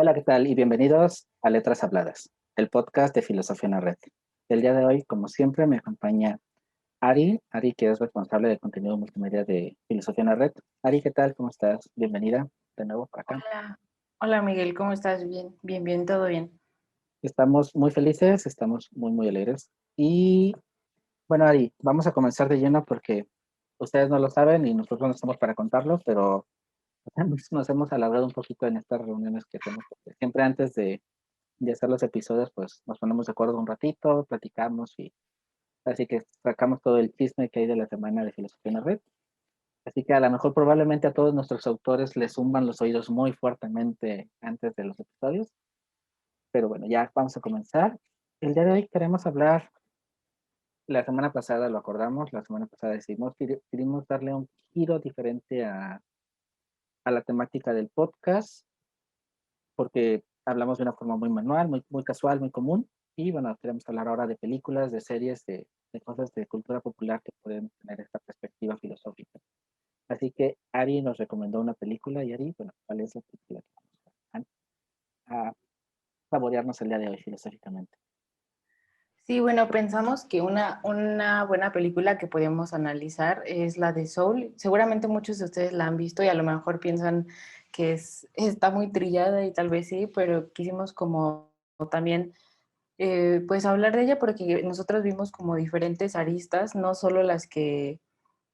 Hola, ¿qué tal? Y bienvenidos a Letras Habladas, el podcast de Filosofía en la Red. El día de hoy, como siempre, me acompaña Ari, que es responsable de contenido multimedia de Filosofía en la Red. Ari, ¿qué tal? ¿Cómo estás? Bienvenida de nuevo por acá. Hola, hola Miguel, ¿cómo estás? Bien, bien, bien, todo bien. Estamos muy felices, estamos muy alegres. Y bueno, Ari, vamos a comenzar de lleno porque ustedes no lo saben y nosotros no estamos para contarlo, pero nos hemos alargado un poquito en estas reuniones que hacemos, porque siempre antes de hacer los episodios, pues nos ponemos de acuerdo un ratito, platicamos y así que sacamos todo el chisme que hay de la semana de Filosofía en la Red. Así que a lo mejor probablemente a todos nuestros autores les zumban los oídos muy fuertemente antes de los episodios, pero bueno, ya vamos a comenzar. El día de hoy queremos hablar, la semana pasada lo acordamos, la semana pasada decidimos, queríamos darle un giro diferente a la temática del podcast, porque hablamos de una forma muy manual, muy casual, muy común, y bueno, queremos hablar ahora de películas, de series, de cosas de cultura popular que pueden tener esta perspectiva filosófica. Así que Ari nos recomendó una película y Ari, bueno, ¿cuál es la película que vamos a saborearnos el día de hoy filosóficamente? Sí, bueno, pensamos que una buena película que podemos analizar es la de Soul. Seguramente muchos de ustedes la han visto y a lo mejor piensan que está muy trillada y tal vez sí, pero quisimos como también pues hablar de ella porque nosotros vimos como diferentes aristas, no solo las que,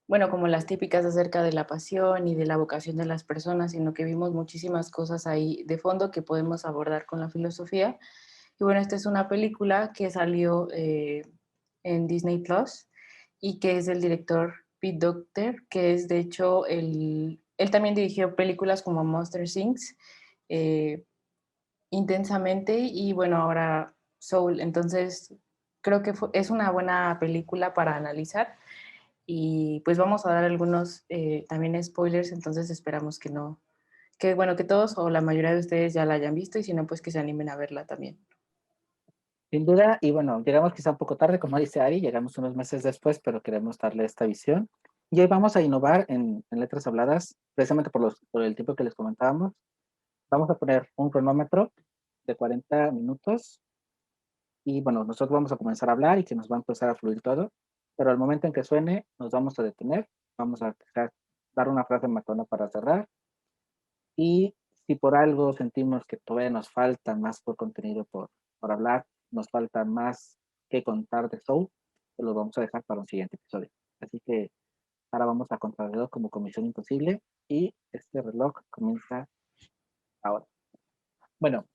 bueno, como las típicas acerca de la pasión y de la vocación de las personas, sino que vimos muchísimas cosas ahí de fondo que podemos abordar con la filosofía. Y bueno, esta es una película que salió en Disney Plus y que es del director Pete Docter, que es de hecho él también dirigió películas como Monster Inc., eh, Intensamente y bueno, ahora Soul. Entonces, creo que es una buena película para analizar y pues vamos a dar algunos también spoilers, entonces esperamos que no, que bueno, que todos o la mayoría de ustedes ya la hayan visto y si no, pues que se animen a verla también. Sin duda, y bueno, llegamos quizá un poco tarde, como dice Ari, llegamos unos meses después, pero queremos darle esta visión. Y hoy vamos a innovar en letras habladas, precisamente por el tiempo que les comentábamos. Vamos a poner un cronómetro de 40 minutos y bueno, nosotros vamos a comenzar a hablar y que nos va a empezar a fluir todo, pero al momento en que suene nos vamos a detener, vamos a dar una frase matona para cerrar y si por algo sentimos que todavía nos falta más por contenido por hablar, nos falta más que contar de Soul, pues lo vamos a dejar para un siguiente episodio. Así que ahora vamos a contrarreloj como Comisión Imposible y este reloj comienza ahora. Bueno,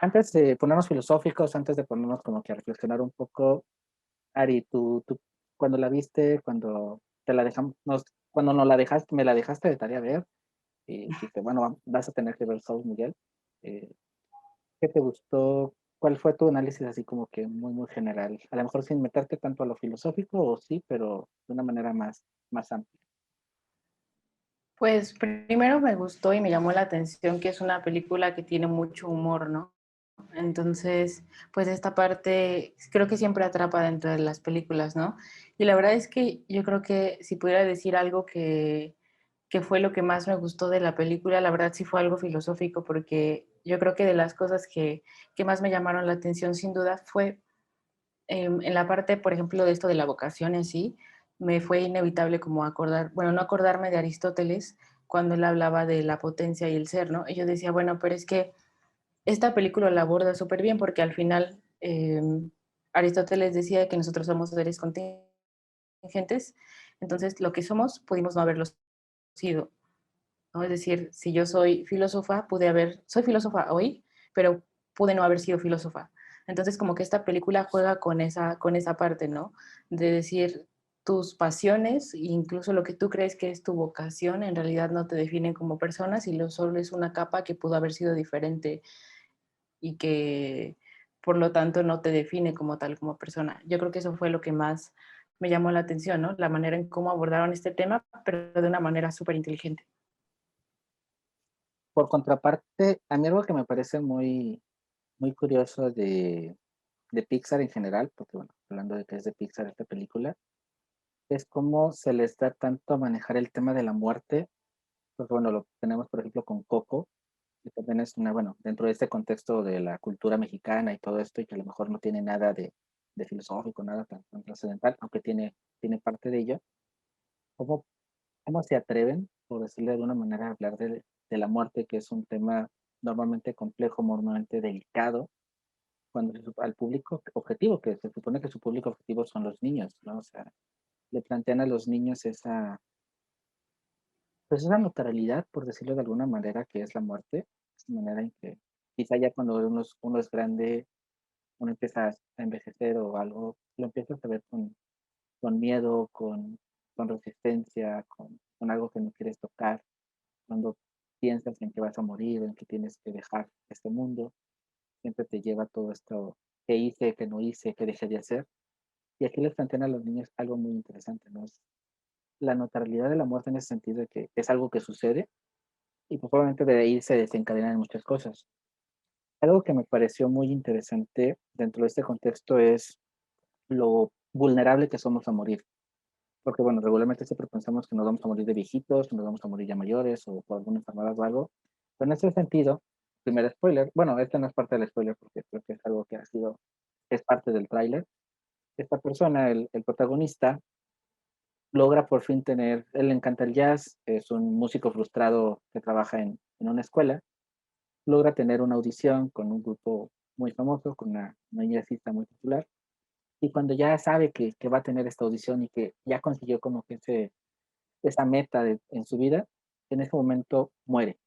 antes de ponernos filosóficos, antes de ponernos como que a reflexionar un poco, Ari, tú cuando la viste, cuando te la dejamos, cuando no la dejaste, me la dejaste de tarea ver, y dijiste, bueno, vas a tener que ver Soul, Miguel. Eh, ¿Qué te gustó? ¿Cuál fue tu análisis así como que muy general? A lo mejor sin meterte tanto a lo filosófico, o sí, pero de una manera más amplia. Pues primero me gustó y me llamó la atención que es una película que tiene mucho humor, ¿no? Entonces, pues esta parte creo que siempre atrapa dentro de las películas, ¿no? Y la verdad es que yo creo que si pudiera decir algo que fue lo que más me gustó de la película, la verdad sí fue algo filosófico, porque yo creo que de las cosas que más me llamaron la atención sin duda fue en la parte, por ejemplo, de esto de la vocación en sí, me fue inevitable como acordar, bueno, no acordarme de Aristóteles cuando él hablaba de la potencia y el ser, ¿no? Y yo decía, bueno, pero es que esta película la aborda súper bien porque al final Aristóteles decía que nosotros somos seres contingentes, entonces lo que somos pudimos no haberlo sido, ¿no? Es decir, si yo soy filósofa, soy filósofa hoy, pero pude no haber sido filósofa. Entonces, como que esta película juega con esa parte, ¿no? De decir, tus pasiones, incluso lo que tú crees que es tu vocación, en realidad no te definen como persona, sino solo es una capa que pudo haber sido diferente y que por lo tanto no te define como tal, como persona. Yo creo que eso fue lo que más me llamó la atención, ¿no? La manera en cómo abordaron este tema, pero de una manera súper inteligente. Por contraparte, a mí algo que me parece muy curioso de Pixar en general, porque bueno, hablando de que es de Pixar esta película, es cómo se les da tanto a manejar el tema de la muerte. Pues bueno, lo tenemos por ejemplo con Coco, que también es una, bueno, dentro de este contexto de la cultura mexicana y todo esto, y que a lo mejor no tiene nada de filosófico, nada tan trascendental, aunque tiene parte de ello, ¿cómo, cómo se atreven, por decirlo de alguna manera, a hablar de la muerte, que es un tema normalmente complejo, normalmente delicado, cuando al público objetivo, que se supone que su público objetivo son los niños, ¿no? O sea, le plantean a los niños esa, pues esa neutralidad, por decirlo de alguna manera, que es la muerte, de manera en que quizá ya cuando uno es grande, uno empieza a envejecer o algo, lo empiezas a ver con miedo, con resistencia, con algo que no quieres tocar, cuando piensas en que vas a morir, en que tienes que dejar este mundo, siempre te lleva todo esto, que hice, que no hice, que dejé de hacer. Y aquí les plantean a los niños algo muy interesante, ¿no? Es la neutralidad de la muerte en ese sentido de que es algo que sucede y pues probablemente de ahí se desencadenan muchas cosas. Algo que me pareció muy interesante dentro de este contexto es lo vulnerable que somos a morir. Porque, bueno, regularmente siempre pensamos que nos vamos a morir de viejitos, que nos vamos a morir ya mayores o por alguna enfermedad o algo. Pero en ese sentido, primer spoiler, bueno, este no es parte del spoiler porque creo que es algo que es parte del tráiler. Esta persona, el protagonista, logra por fin él le encanta el jazz, es un músico frustrado que trabaja en una escuela, logra tener una audición con un grupo muy famoso, con una jazzista muy popular, y cuando ya sabe que va a tener esta audición y que ya consiguió como que esa meta en su vida, en ese momento muere.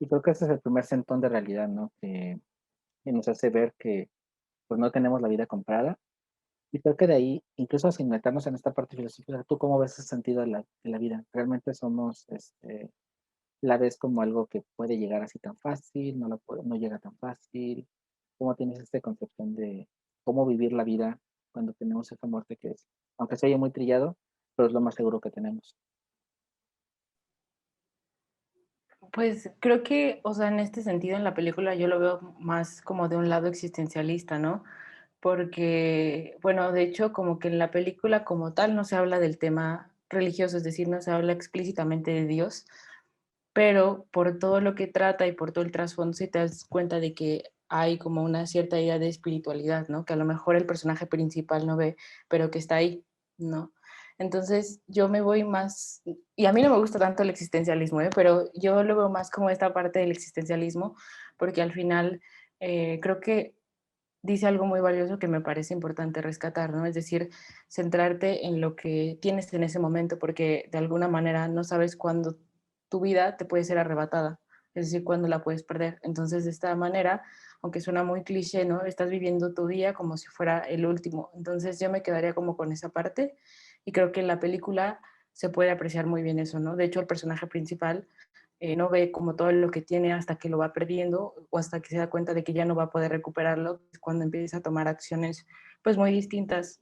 Y creo que ese es el primer sentón de realidad, ¿no? Que nos hace ver que pues no tenemos la vida comprada. Y creo que de ahí, incluso sin meternos en esta parte filosófica, ¿tú cómo ves ese sentido de la vida? ¿Realmente la ves como algo que puede llegar así tan fácil, no llega tan fácil? ¿Cómo tienes esta concepción de cómo vivir la vida cuando tenemos esa muerte que es, aunque se oye muy trillado, pero es lo más seguro que tenemos? Pues creo que, o sea, en este sentido, en la película yo lo veo más como de un lado existencialista, ¿no? Porque, bueno, de hecho, como que en la película como tal no se habla del tema religioso, es decir, no se habla explícitamente de Dios, pero por todo lo que trata y por todo el trasfondo sí te das cuenta de que hay como una cierta idea de espiritualidad, ¿no? Que a lo mejor el personaje principal no ve, pero que está ahí, ¿no? Entonces yo me voy más, y a mí no me gusta tanto el existencialismo, ¿eh? Pero yo lo veo más como esta parte del existencialismo, porque al final creo que dice algo muy valioso que me parece importante rescatar, ¿no? Es decir, centrarte en lo que tienes en ese momento, porque de alguna manera no sabes cuándo tu vida te puede ser arrebatada, es decir, cuándo la puedes perder. Entonces, de esta manera, aunque suena muy cliché, ¿no? Estás viviendo tu día como si fuera el último. Entonces, yo me quedaría como con esa parte y creo que en la película se puede apreciar muy bien eso, ¿no? De hecho, el personaje principal no ve como todo lo que tiene hasta que lo va perdiendo o hasta que se da cuenta de que ya no va a poder recuperarlo, es cuando empieza a tomar acciones pues muy distintas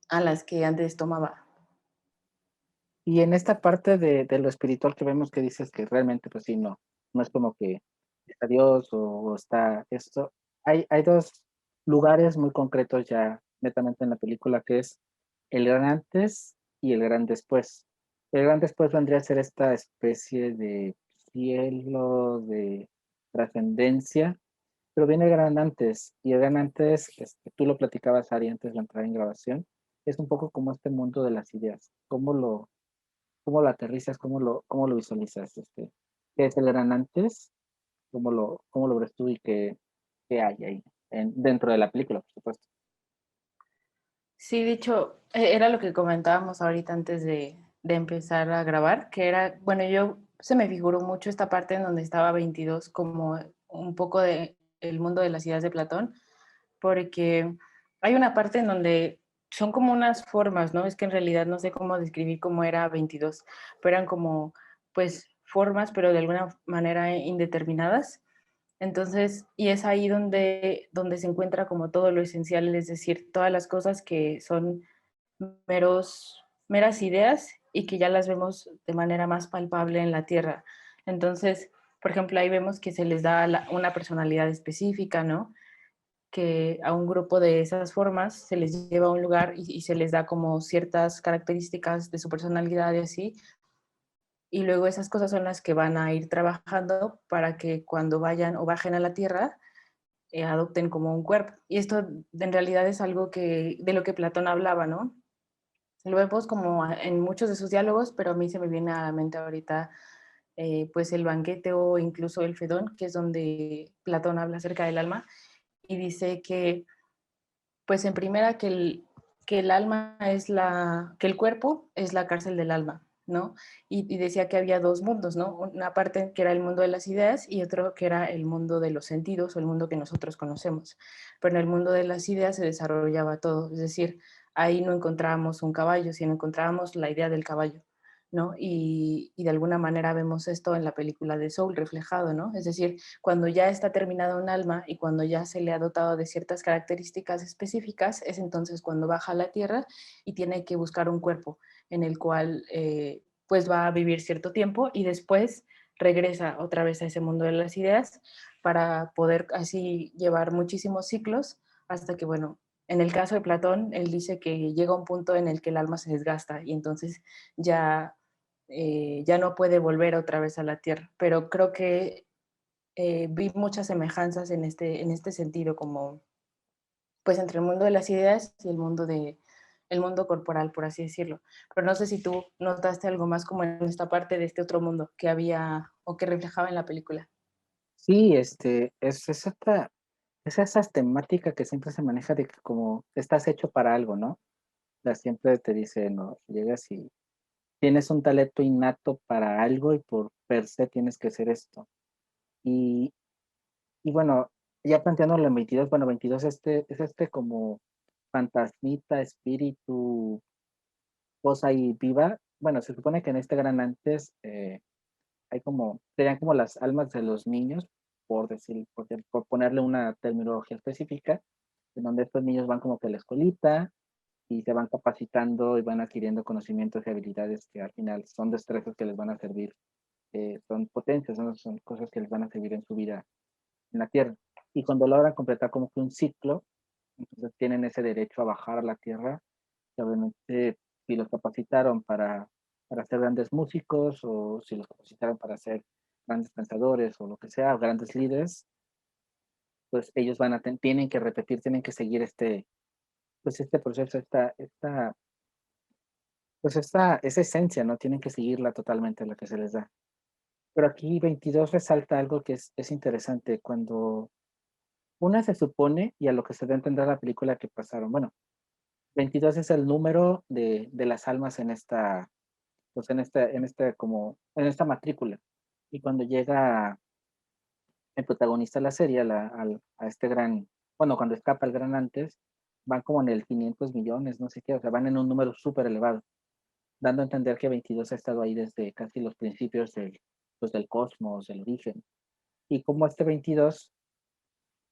a las que antes tomaba. Y en esta parte de lo espiritual que vemos que dices que realmente, pues sí, no es como que está Dios o está esto. Hay dos lugares muy concretos ya netamente en la película, que es el gran antes y el gran después. El gran después vendría a ser esta especie de cielo, de trascendencia, pero viene el gran antes, y el gran antes, tú lo platicabas, Ari, antes de entrar en grabación, es un poco como este mundo de las ideas, cómo lo aterrizas, cómo lo visualizas, qué es el gran antes, cómo lo ves tú y qué hay ahí, dentro de la película, por supuesto. Sí, de hecho, era lo que comentábamos ahorita antes de empezar a grabar, que era, bueno, yo se me figuró mucho esta parte en donde estaba 22 como un poco de el mundo de las ideas de Platón, porque hay una parte en donde son como unas formas, ¿no? Es que en realidad no sé cómo describir cómo era 22, pero eran como, pues, formas, pero de alguna manera indeterminadas. Entonces, y es ahí donde se encuentra como todo lo esencial, es decir, todas las cosas que son meras ideas y que ya las vemos de manera más palpable en la Tierra. Entonces, por ejemplo, ahí vemos que se les da una personalidad específica, ¿no? Que a un grupo de esas formas se les lleva a un lugar y se les da como ciertas características de su personalidad y así, y luego esas cosas son las que van a ir trabajando para que cuando vayan o bajen a la Tierra, adopten como un cuerpo. Y esto en realidad es algo que de lo que Platón hablaba, ¿no? Lo vemos como en muchos de sus diálogos, pero a mí se me viene a la mente ahorita pues el banquete o incluso el Fedón, que es donde Platón habla acerca del alma y dice que, pues en primera, que el alma es que el cuerpo es la cárcel del alma, ¿no? Y decía que había dos mundos, ¿no? Una parte que era el mundo de las ideas y otro que era el mundo de los sentidos o el mundo que nosotros conocemos. Pero en el mundo de las ideas se desarrollaba todo, es decir, ahí no encontrábamos un caballo, sino encontrábamos la idea del caballo. ¿No? Y de alguna manera vemos esto en la película de Soul reflejado, ¿no? Es decir, cuando ya está terminado un alma y cuando ya se le ha dotado de ciertas características específicas, es entonces cuando baja a la tierra y tiene que buscar un cuerpo en el cual pues va a vivir cierto tiempo y después regresa otra vez a ese mundo de las ideas para poder así llevar muchísimos ciclos hasta que, bueno, en el caso de Platón, él dice que llega un punto en el que el alma se desgasta y entonces ya, ya no puede volver otra vez a la Tierra. Pero creo que vi muchas semejanzas en este sentido, como pues entre el mundo de las ideas y el mundo corporal, por así decirlo. Pero no sé si tú notaste algo más como en esta parte de este otro mundo que había o que reflejaba en la película. Sí, es esa temática que siempre se maneja de que como estás hecho para algo, ¿no? Siempre te dice, no, llegas y tienes un talento innato para algo y por per se tienes que hacer esto. Y, y bueno, ya planteándolo en 22, bueno, 22 es como fantasmita, espíritu, cosa y viva. Bueno, se supone que en este gran antes hay como, serían como las almas de los niños, por ponerle una terminología específica, en donde estos niños van como que a la escuelita y se van capacitando y van adquiriendo conocimientos y habilidades que al final son destrezas que les van a servir, son potencias, son cosas que les van a servir en su vida en la tierra. Y cuando logran completar como que un ciclo, entonces tienen ese derecho a bajar a la tierra, que obviamente si los capacitaron para ser grandes músicos o si los capacitaron para ser grandes pensadores o lo que sea, grandes líderes, pues ellos tienen que repetir, tienen que seguir pues este proceso, esa esencia, ¿no? Tienen que seguirla totalmente, la que se les da. Pero aquí 22 resalta algo que es interesante, cuando una se supone, y a lo que se da a entender la película que pasaron, bueno, 22 es el número de las almas en esta, pues en esta matrícula. Y cuando llega el protagonista de la serie a este gran, bueno, cuando escapa el gran antes, van como en el 500 millones, no sé qué, o sea, van en un número súper elevado, dando a entender que 22 ha estado ahí desde casi los principios pues, del cosmos, del origen. Y como este 22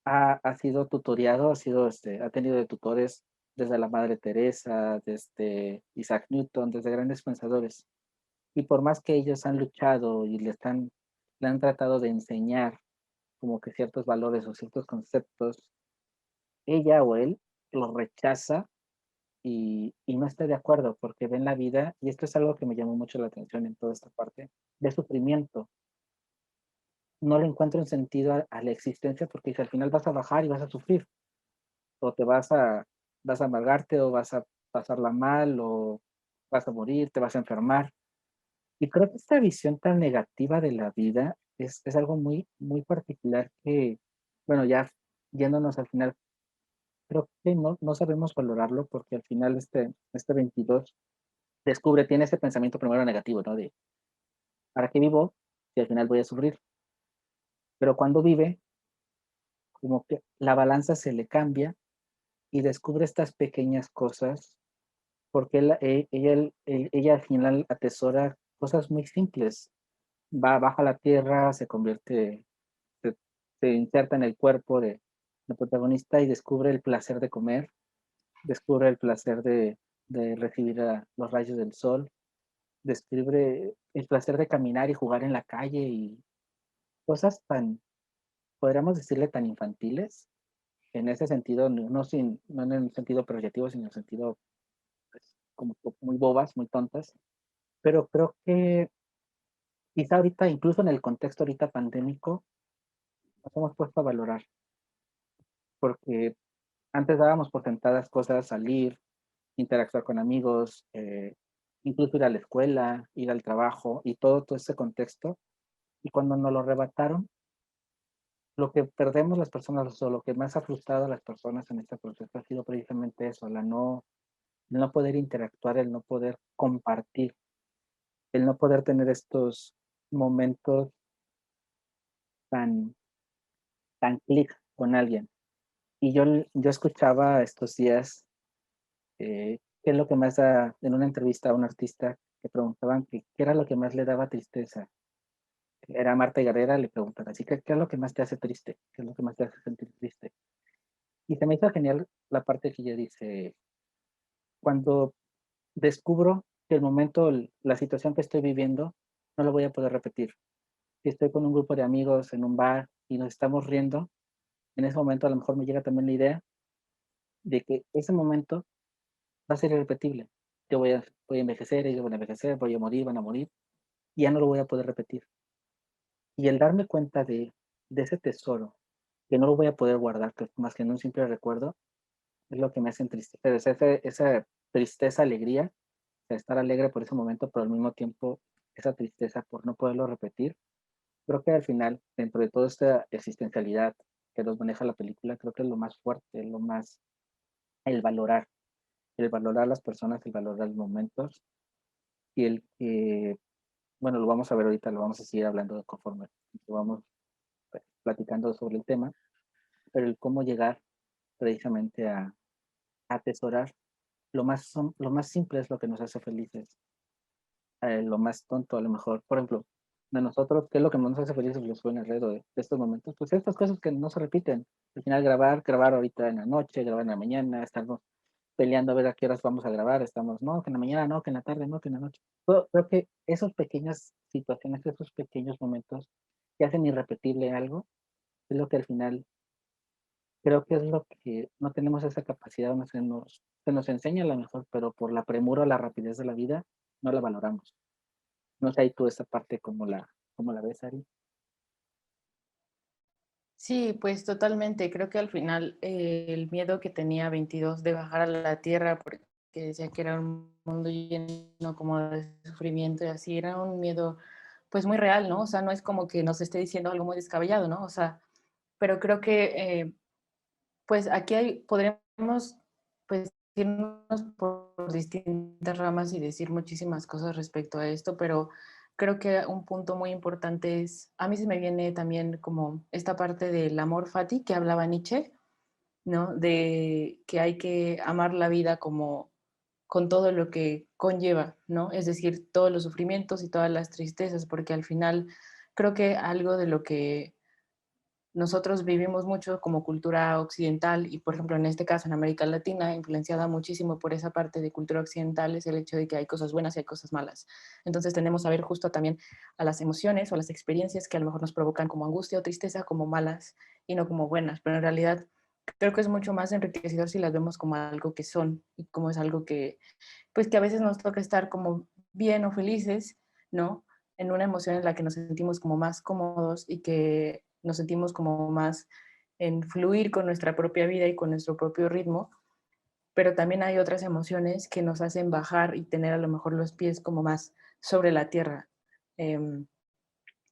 ha sido tutoriado, ha tenido de tutores desde la Madre Teresa, desde Isaac Newton, desde grandes pensadores. Y por más que ellos han luchado y le han tratado de enseñar como que ciertos valores o ciertos conceptos, ella o él los rechaza y no está de acuerdo porque ven la vida, y esto es algo que me llamó mucho la atención en toda esta parte, de sufrimiento. No le encuentro un sentido a la existencia porque dice, al final vas a bajar y vas a sufrir, o vas a amargarte, o vas a pasarla mal, o vas a morir, te vas a enfermar. Y creo que esta visión tan negativa de la vida es algo muy, muy particular que, bueno, ya yéndonos al final, creo que no sabemos valorarlo porque al final este 22 tiene ese pensamiento primero negativo, ¿no? De, ¿para qué vivo si al final voy a sufrir? Pero cuando vive, como que la balanza se le cambia y descubre estas pequeñas cosas porque ella al final atesora cosas muy simples. Baja a la tierra, se, se inserta en el cuerpo de la protagonista y descubre el placer de comer, descubre el placer de recibir los rayos del sol, descubre el placer de caminar y jugar en la calle y cosas podríamos decirle, tan infantiles, en ese sentido, no en el sentido proyectivo, sino en el sentido pues, como muy bobas, muy tontas, pero creo que quizá ahorita, incluso en el contexto ahorita pandémico, nos hemos puesto a valorar, porque antes dábamos por sentadas cosas, salir, interactuar con amigos, incluso ir a la escuela, ir al trabajo y todo ese contexto. Y cuando nos lo arrebataron, lo que perdemos las personas o lo que más ha frustrado a las personas en este proceso ha sido precisamente eso, el no poder interactuar, el no poder compartir, el no poder tener estos momentos tan, tan clic con alguien. Y yo escuchaba estos días, qué es lo que más da, en una entrevista a un artista que preguntaban que qué era lo que más le daba tristeza. Era Marta Gareda, le preguntan así, ¿qué es lo que más te hace triste? ¿Qué es lo que más te hace sentir triste? Y se me hizo genial la parte que ella dice, cuando descubro que el momento, la situación que estoy viviendo, no lo voy a poder repetir. Si estoy con un grupo de amigos en un bar y nos estamos riendo, en ese momento a lo mejor me llega también la idea de que ese momento va a ser irrepetible. Voy a envejecer, ellos van a envejecer, voy a morir, van a morir, y ya no lo voy a poder repetir. Y el darme cuenta de ese tesoro, que no lo voy a poder guardar, que más que en un simple recuerdo, es lo que me hace entristecer. Es esa tristeza, alegría, de estar alegre por ese momento, pero al mismo tiempo esa tristeza por no poderlo repetir. Creo que al final, dentro de toda esta existencialidad que nos maneja la película, creo que es lo más fuerte, lo más, el valorar, el valorar las personas, el valorar los momentos y el que, bueno, lo vamos a ver ahorita, lo vamos a seguir hablando conforme lo vamos platicando sobre el tema, pero el cómo llegar precisamente a atesorar lo más simple es lo que nos hace felices, lo más tonto a lo mejor, por ejemplo, de nosotros, ¿qué es lo que más nos hace felices los jóvenes alrededor de estos momentos? Pues estas cosas que no se repiten. Al final grabar ahorita en la noche, grabar en la mañana, estarnos peleando a ver a qué horas vamos a grabar, estamos, no, que en la mañana, no, que en la tarde, no, que en la noche. Creo que esas pequeñas situaciones, esos pequeños momentos que hacen irrepetible algo, es lo que al final creo que es lo que no tenemos esa capacidad, no se nos enseña a lo mejor, pero por la premura o la rapidez de la vida, no la valoramos. No sé ahí tú esa parte cómo la ves, Ari. Sí, pues totalmente. Creo que al final el miedo que tenía 22 de bajar a la tierra, porque decía que era un mundo lleno como de sufrimiento y así, era un miedo pues muy real, ¿no? O sea, no es como que nos esté diciendo algo muy descabellado, ¿no? O sea, pero creo que pues aquí podríamos pues irnos por distintas ramas y decir muchísimas cosas respecto a esto, pero creo que un punto muy importante es, a mí se me viene también como esta parte del amor fati que hablaba Nietzsche, ¿no? De que hay que amar la vida como con todo lo que conlleva, ¿no? Es decir, todos los sufrimientos y todas las tristezas, porque al final creo que algo de lo que nosotros vivimos mucho como cultura occidental y, por ejemplo, en este caso en América Latina, influenciada muchísimo por esa parte de cultura occidental, es el hecho de que hay cosas buenas y hay cosas malas. Entonces tendemos a ver justo también a las emociones o a las experiencias que a lo mejor nos provocan como angustia o tristeza como malas y no como buenas, pero en realidad creo que es mucho más enriquecedor si las vemos como algo que son y como es algo que, pues que a veces nos toca estar como bien o felices, ¿no? En una emoción en la que nos sentimos como más cómodos y que nos sentimos como más en fluir con nuestra propia vida y con nuestro propio ritmo, pero también hay otras emociones que nos hacen bajar y tener a lo mejor los pies como más sobre la tierra, eh,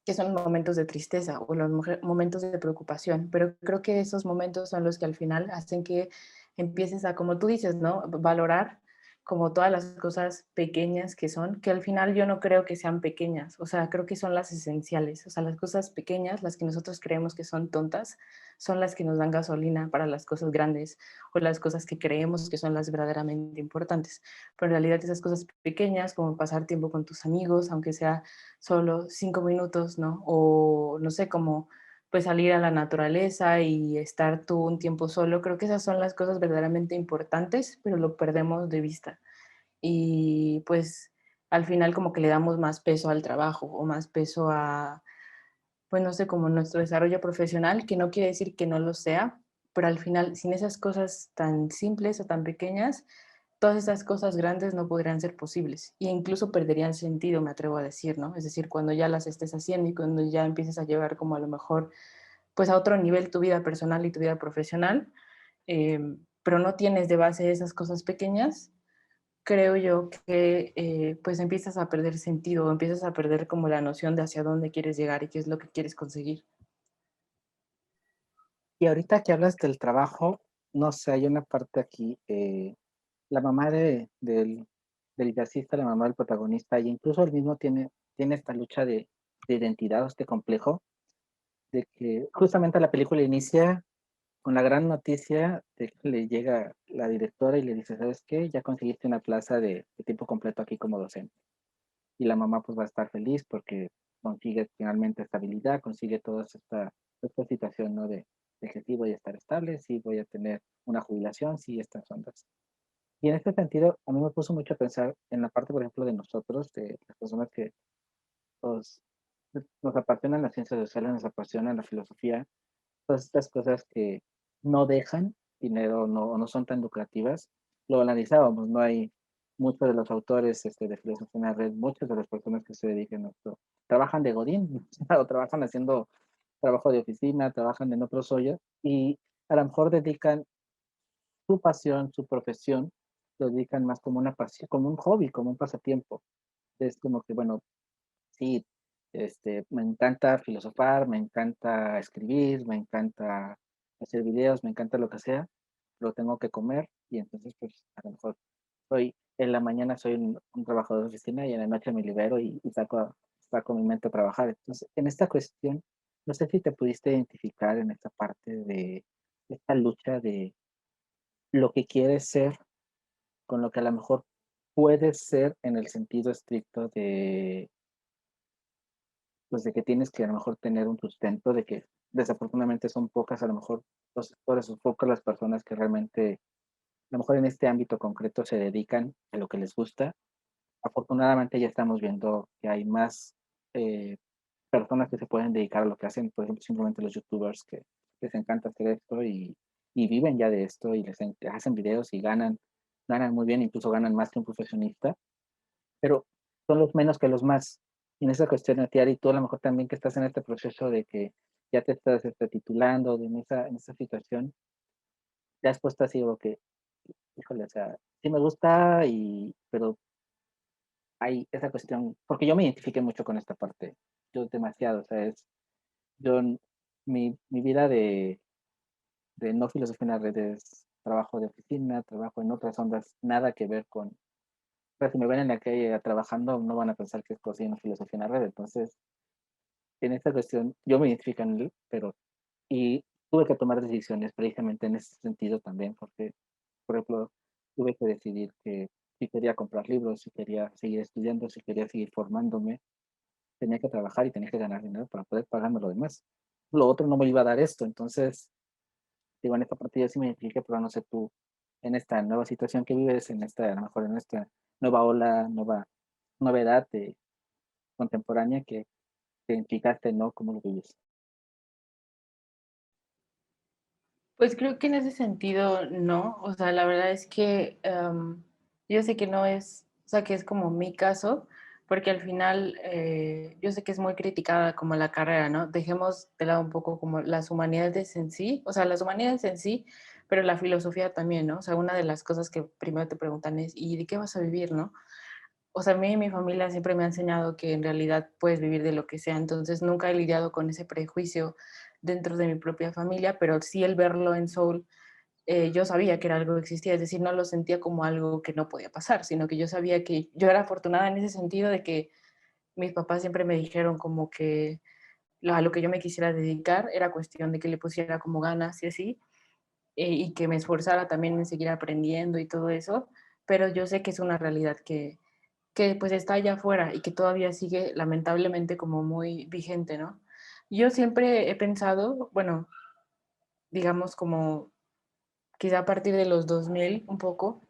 que son los momentos de tristeza o los momentos de preocupación, pero creo que esos momentos son los que al final hacen que empieces a, como tú dices, ¿no? Valorar como todas las cosas pequeñas que son, que al final yo no creo que sean pequeñas, o sea, creo que son las esenciales, o sea, las cosas pequeñas, las que nosotros creemos que son tontas, son las que nos dan gasolina para las cosas grandes o las cosas que creemos que son las verdaderamente importantes. Pero en realidad esas cosas pequeñas, como pasar tiempo con tus amigos, aunque sea solo 5 minutos, ¿no? O no sé, como pues salir a la naturaleza y estar tú un tiempo solo. Creo que esas son las cosas verdaderamente importantes, pero lo perdemos de vista. Y pues al final como que le damos más peso al trabajo o más peso a, pues no sé, como nuestro desarrollo profesional, que no quiere decir que no lo sea, pero al final sin esas cosas tan simples o tan pequeñas, todas esas cosas grandes no podrían ser posibles e incluso perderían sentido, me atrevo a decir, ¿no? Es decir, cuando ya las estés haciendo y cuando ya empieces a llevar como a lo mejor pues a otro nivel tu vida personal y tu vida profesional, pero no tienes de base esas cosas pequeñas, creo yo que pues empiezas a perder sentido, empiezas a perder como la noción de hacia dónde quieres llegar y qué es lo que quieres conseguir. Y ahorita que hablas del trabajo, no sé, hay una parte aquí, la mamá del jazzista, la mamá del protagonista, y incluso él mismo tiene esta lucha de identidad, este complejo, de que justamente la película inicia con la gran noticia de que le llega la directora y le dice, ¿sabes qué? Ya conseguiste una plaza de tiempo completo aquí como docente. Y la mamá pues va a estar feliz porque consigue finalmente estabilidad, consigue toda esta situación, ¿no? De que sí voy a estar estable, sí voy a tener una jubilación, sí, estas ondas. Y en este sentido, a mí me puso mucho a pensar en la parte, por ejemplo, de nosotros, de las personas que nos, nos apasionan las ciencias sociales, nos apasionan la filosofía, todas estas cosas que no dejan dinero, no son tan lucrativas, lo analizábamos, no hay muchos de los autores de filosofía en la red, muchas de las personas que se dedican a esto, trabajan de Godín, o trabajan haciendo trabajo de oficina, trabajan en otros hoyos, y a lo mejor dedican su pasión, su profesión, lo dedican más como una pasión, como un hobby, como un pasatiempo. Es como que, bueno, sí, me encanta filosofar, me encanta escribir, me encanta hacer videos, me encanta lo que sea, pero tengo que comer y entonces, pues, a lo mejor en la mañana soy un trabajador de oficina y en la noche me libero y saco mi mente a trabajar. Entonces, en esta cuestión, no sé si te pudiste identificar en esta parte de esta lucha de lo que quieres ser con lo que a lo mejor puedes ser en el sentido estricto de pues, de que tienes que a lo mejor tener un sustento, de que desafortunadamente son pocas a lo mejor los sectores, son pocas las personas que realmente, a lo mejor en este ámbito concreto se dedican a lo que les gusta. Afortunadamente ya estamos viendo que hay más eh, personas que se pueden dedicar a lo que hacen, por ejemplo, simplemente los youtubers que les encanta hacer esto y viven ya de esto y hacen videos y ganan muy bien, incluso ganan más que un profesionista, pero son los menos que los más. Y en esa cuestión de y tú a lo mejor también que estás en este proceso de que ya te estás titulando, en esa situación, te has puesto así como que, híjole, o sea, sí me gusta, pero hay esa cuestión, porque yo me identifiqué mucho con esta parte, yo demasiado, o sea, yo, mi vida de no filosofía en las redes, trabajo de oficina, trabajo en otras ondas, nada que ver con, o sea, si me ven en la calle trabajando, no van a pensar que es cocina filosofía en la red, entonces en esta cuestión yo me identifico en él, pero y tuve que tomar decisiones precisamente en ese sentido también, porque, por ejemplo, tuve que decidir que si quería comprar libros, si quería seguir estudiando, si quería seguir formándome, tenía que trabajar y tenía que ganar dinero para poder pagarme lo demás. Lo otro no me iba a dar esto, entonces, digo, en esta parte yo sí me identifiqué, pero no sé tú, en esta nueva situación que vives, en esta, a lo mejor en esta nueva ola, nueva edad contemporánea que te identificaste, ¿no? ¿Cómo lo vives? Pues creo que en ese sentido no, o sea, la verdad es que yo sé que no es, o sea, que es como mi caso, porque al final yo sé que es muy criticada como la carrera, ¿no? Dejemos de lado un poco como las humanidades en sí, o sea, las humanidades en sí, pero la filosofía también, ¿no? O sea, una de las cosas que primero te preguntan es, ¿y de qué vas a vivir, no? O sea, a mí y mi familia siempre me ha enseñado que en realidad puedes vivir de lo que sea, entonces nunca he lidiado con ese prejuicio dentro de mi propia familia, pero sí el verlo en Soul, yo sabía que era algo que existía, es decir, no lo sentía como algo que no podía pasar, sino que yo sabía que yo era afortunada en ese sentido de que mis papás siempre me dijeron como que a lo que yo me quisiera dedicar era cuestión de que le pusiera como ganas y así, y que me esforzara también en seguir aprendiendo y todo eso, pero yo sé que es una realidad que pues está allá afuera y que todavía sigue lamentablemente como muy vigente, ¿no? Yo siempre he pensado, bueno, digamos como quizá a partir de los 2000 un poco,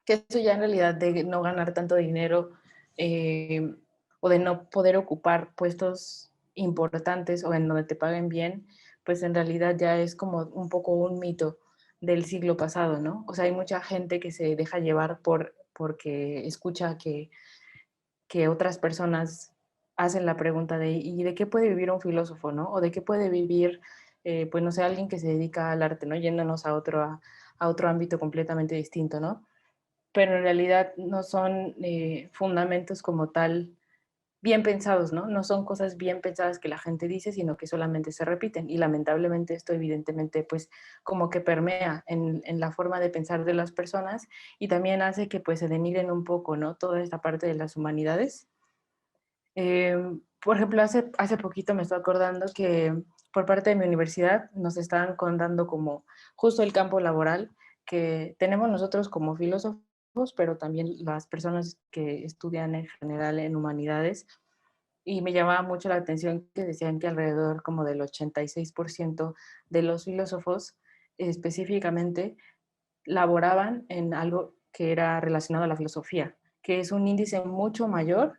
que eso ya en realidad de no ganar tanto dinero eh, o de no poder ocupar puestos importantes o en donde te paguen bien, pues en realidad ya es como un poco un mito, del siglo pasado, ¿no? O sea, hay mucha gente que se deja llevar porque escucha que otras personas hacen la pregunta de, ¿y de qué puede vivir un filósofo, no? O de qué puede vivir, pues no sé, alguien que se dedica al arte, ¿no? Yéndonos a otro ámbito completamente distinto, ¿no? Pero en realidad no son fundamentos como tal bien pensados, ¿no? No son cosas bien pensadas que la gente dice, sino que solamente se repiten. Y lamentablemente esto evidentemente pues como que permea en la forma de pensar de las personas y también hace que pues se denigren un poco, ¿no? Toda esta parte de las humanidades. Por ejemplo, hace poquito me estoy acordando que por parte de mi universidad nos estaban contando como justo el campo laboral que tenemos nosotros como filósofos, pero también las personas que estudian en general en humanidades. Y me llamaba mucho la atención que decían que alrededor como del 86% de los filósofos específicamente laboraban en algo que era relacionado a la filosofía, que es un índice mucho mayor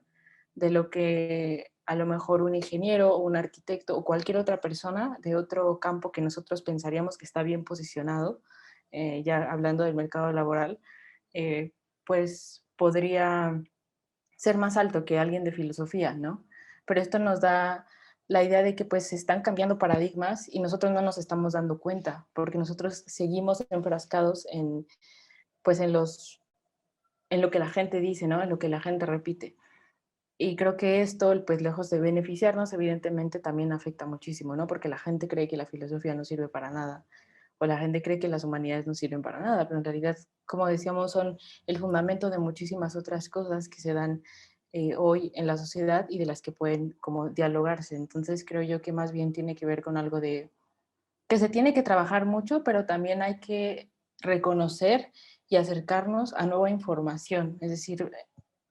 de lo que a lo mejor un ingeniero o un arquitecto o cualquier otra persona de otro campo que nosotros pensaríamos que está bien posicionado, ya hablando del mercado laboral, eh, pues podría ser más alto que alguien de filosofía, ¿no? Pero esto nos da la idea de que pues se están cambiando paradigmas y nosotros no nos estamos dando cuenta, porque nosotros seguimos enfrascados en, pues en lo que la gente dice, ¿no? En lo que la gente repite. Y creo que esto, pues lejos de beneficiarnos, evidentemente también afecta muchísimo, ¿no? Porque la gente cree que la filosofía no sirve para nada, o la gente cree que las humanidades no sirven para nada, pero en realidad, como decíamos, son el fundamento de muchísimas otras cosas que se dan hoy en la sociedad y de las que pueden como dialogarse. Entonces creo yo que más bien tiene que ver con algo de que se tiene que trabajar mucho, pero también hay que reconocer y acercarnos a nueva información, es decir,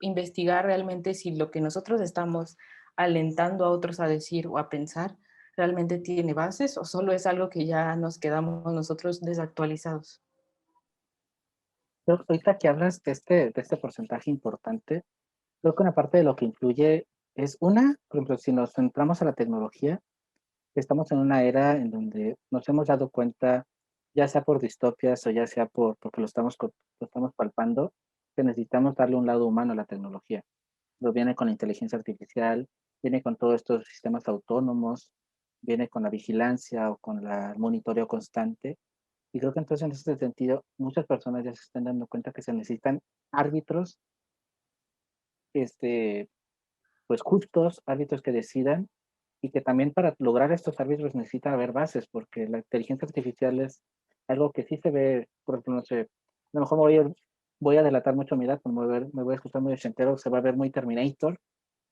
investigar realmente si lo que nosotros estamos alentando a otros a decir o a pensar realmente tiene bases o solo es algo que ya nos quedamos nosotros desactualizados. Pero ahorita que hablas de este porcentaje importante, creo que una parte de lo que influye es una, por ejemplo, si nos centramos a la tecnología, estamos en una era en donde nos hemos dado cuenta, ya sea por distopias o ya sea porque lo estamos palpando, que necesitamos darle un lado humano a la tecnología. Lo viene con la inteligencia artificial, viene con todos estos sistemas autónomos, viene con la vigilancia o con el monitoreo constante. Y creo que entonces en ese sentido, muchas personas ya se están dando cuenta que se necesitan árbitros, este, pues justos, árbitros que decidan y que también para lograr estos árbitros necesita haber bases, porque la inteligencia artificial es algo que sí se ve, por ejemplo, no sé, a lo mejor voy a delatar mucho mi edad, pero me voy a escuchar muy ochentero, se va a ver muy Terminator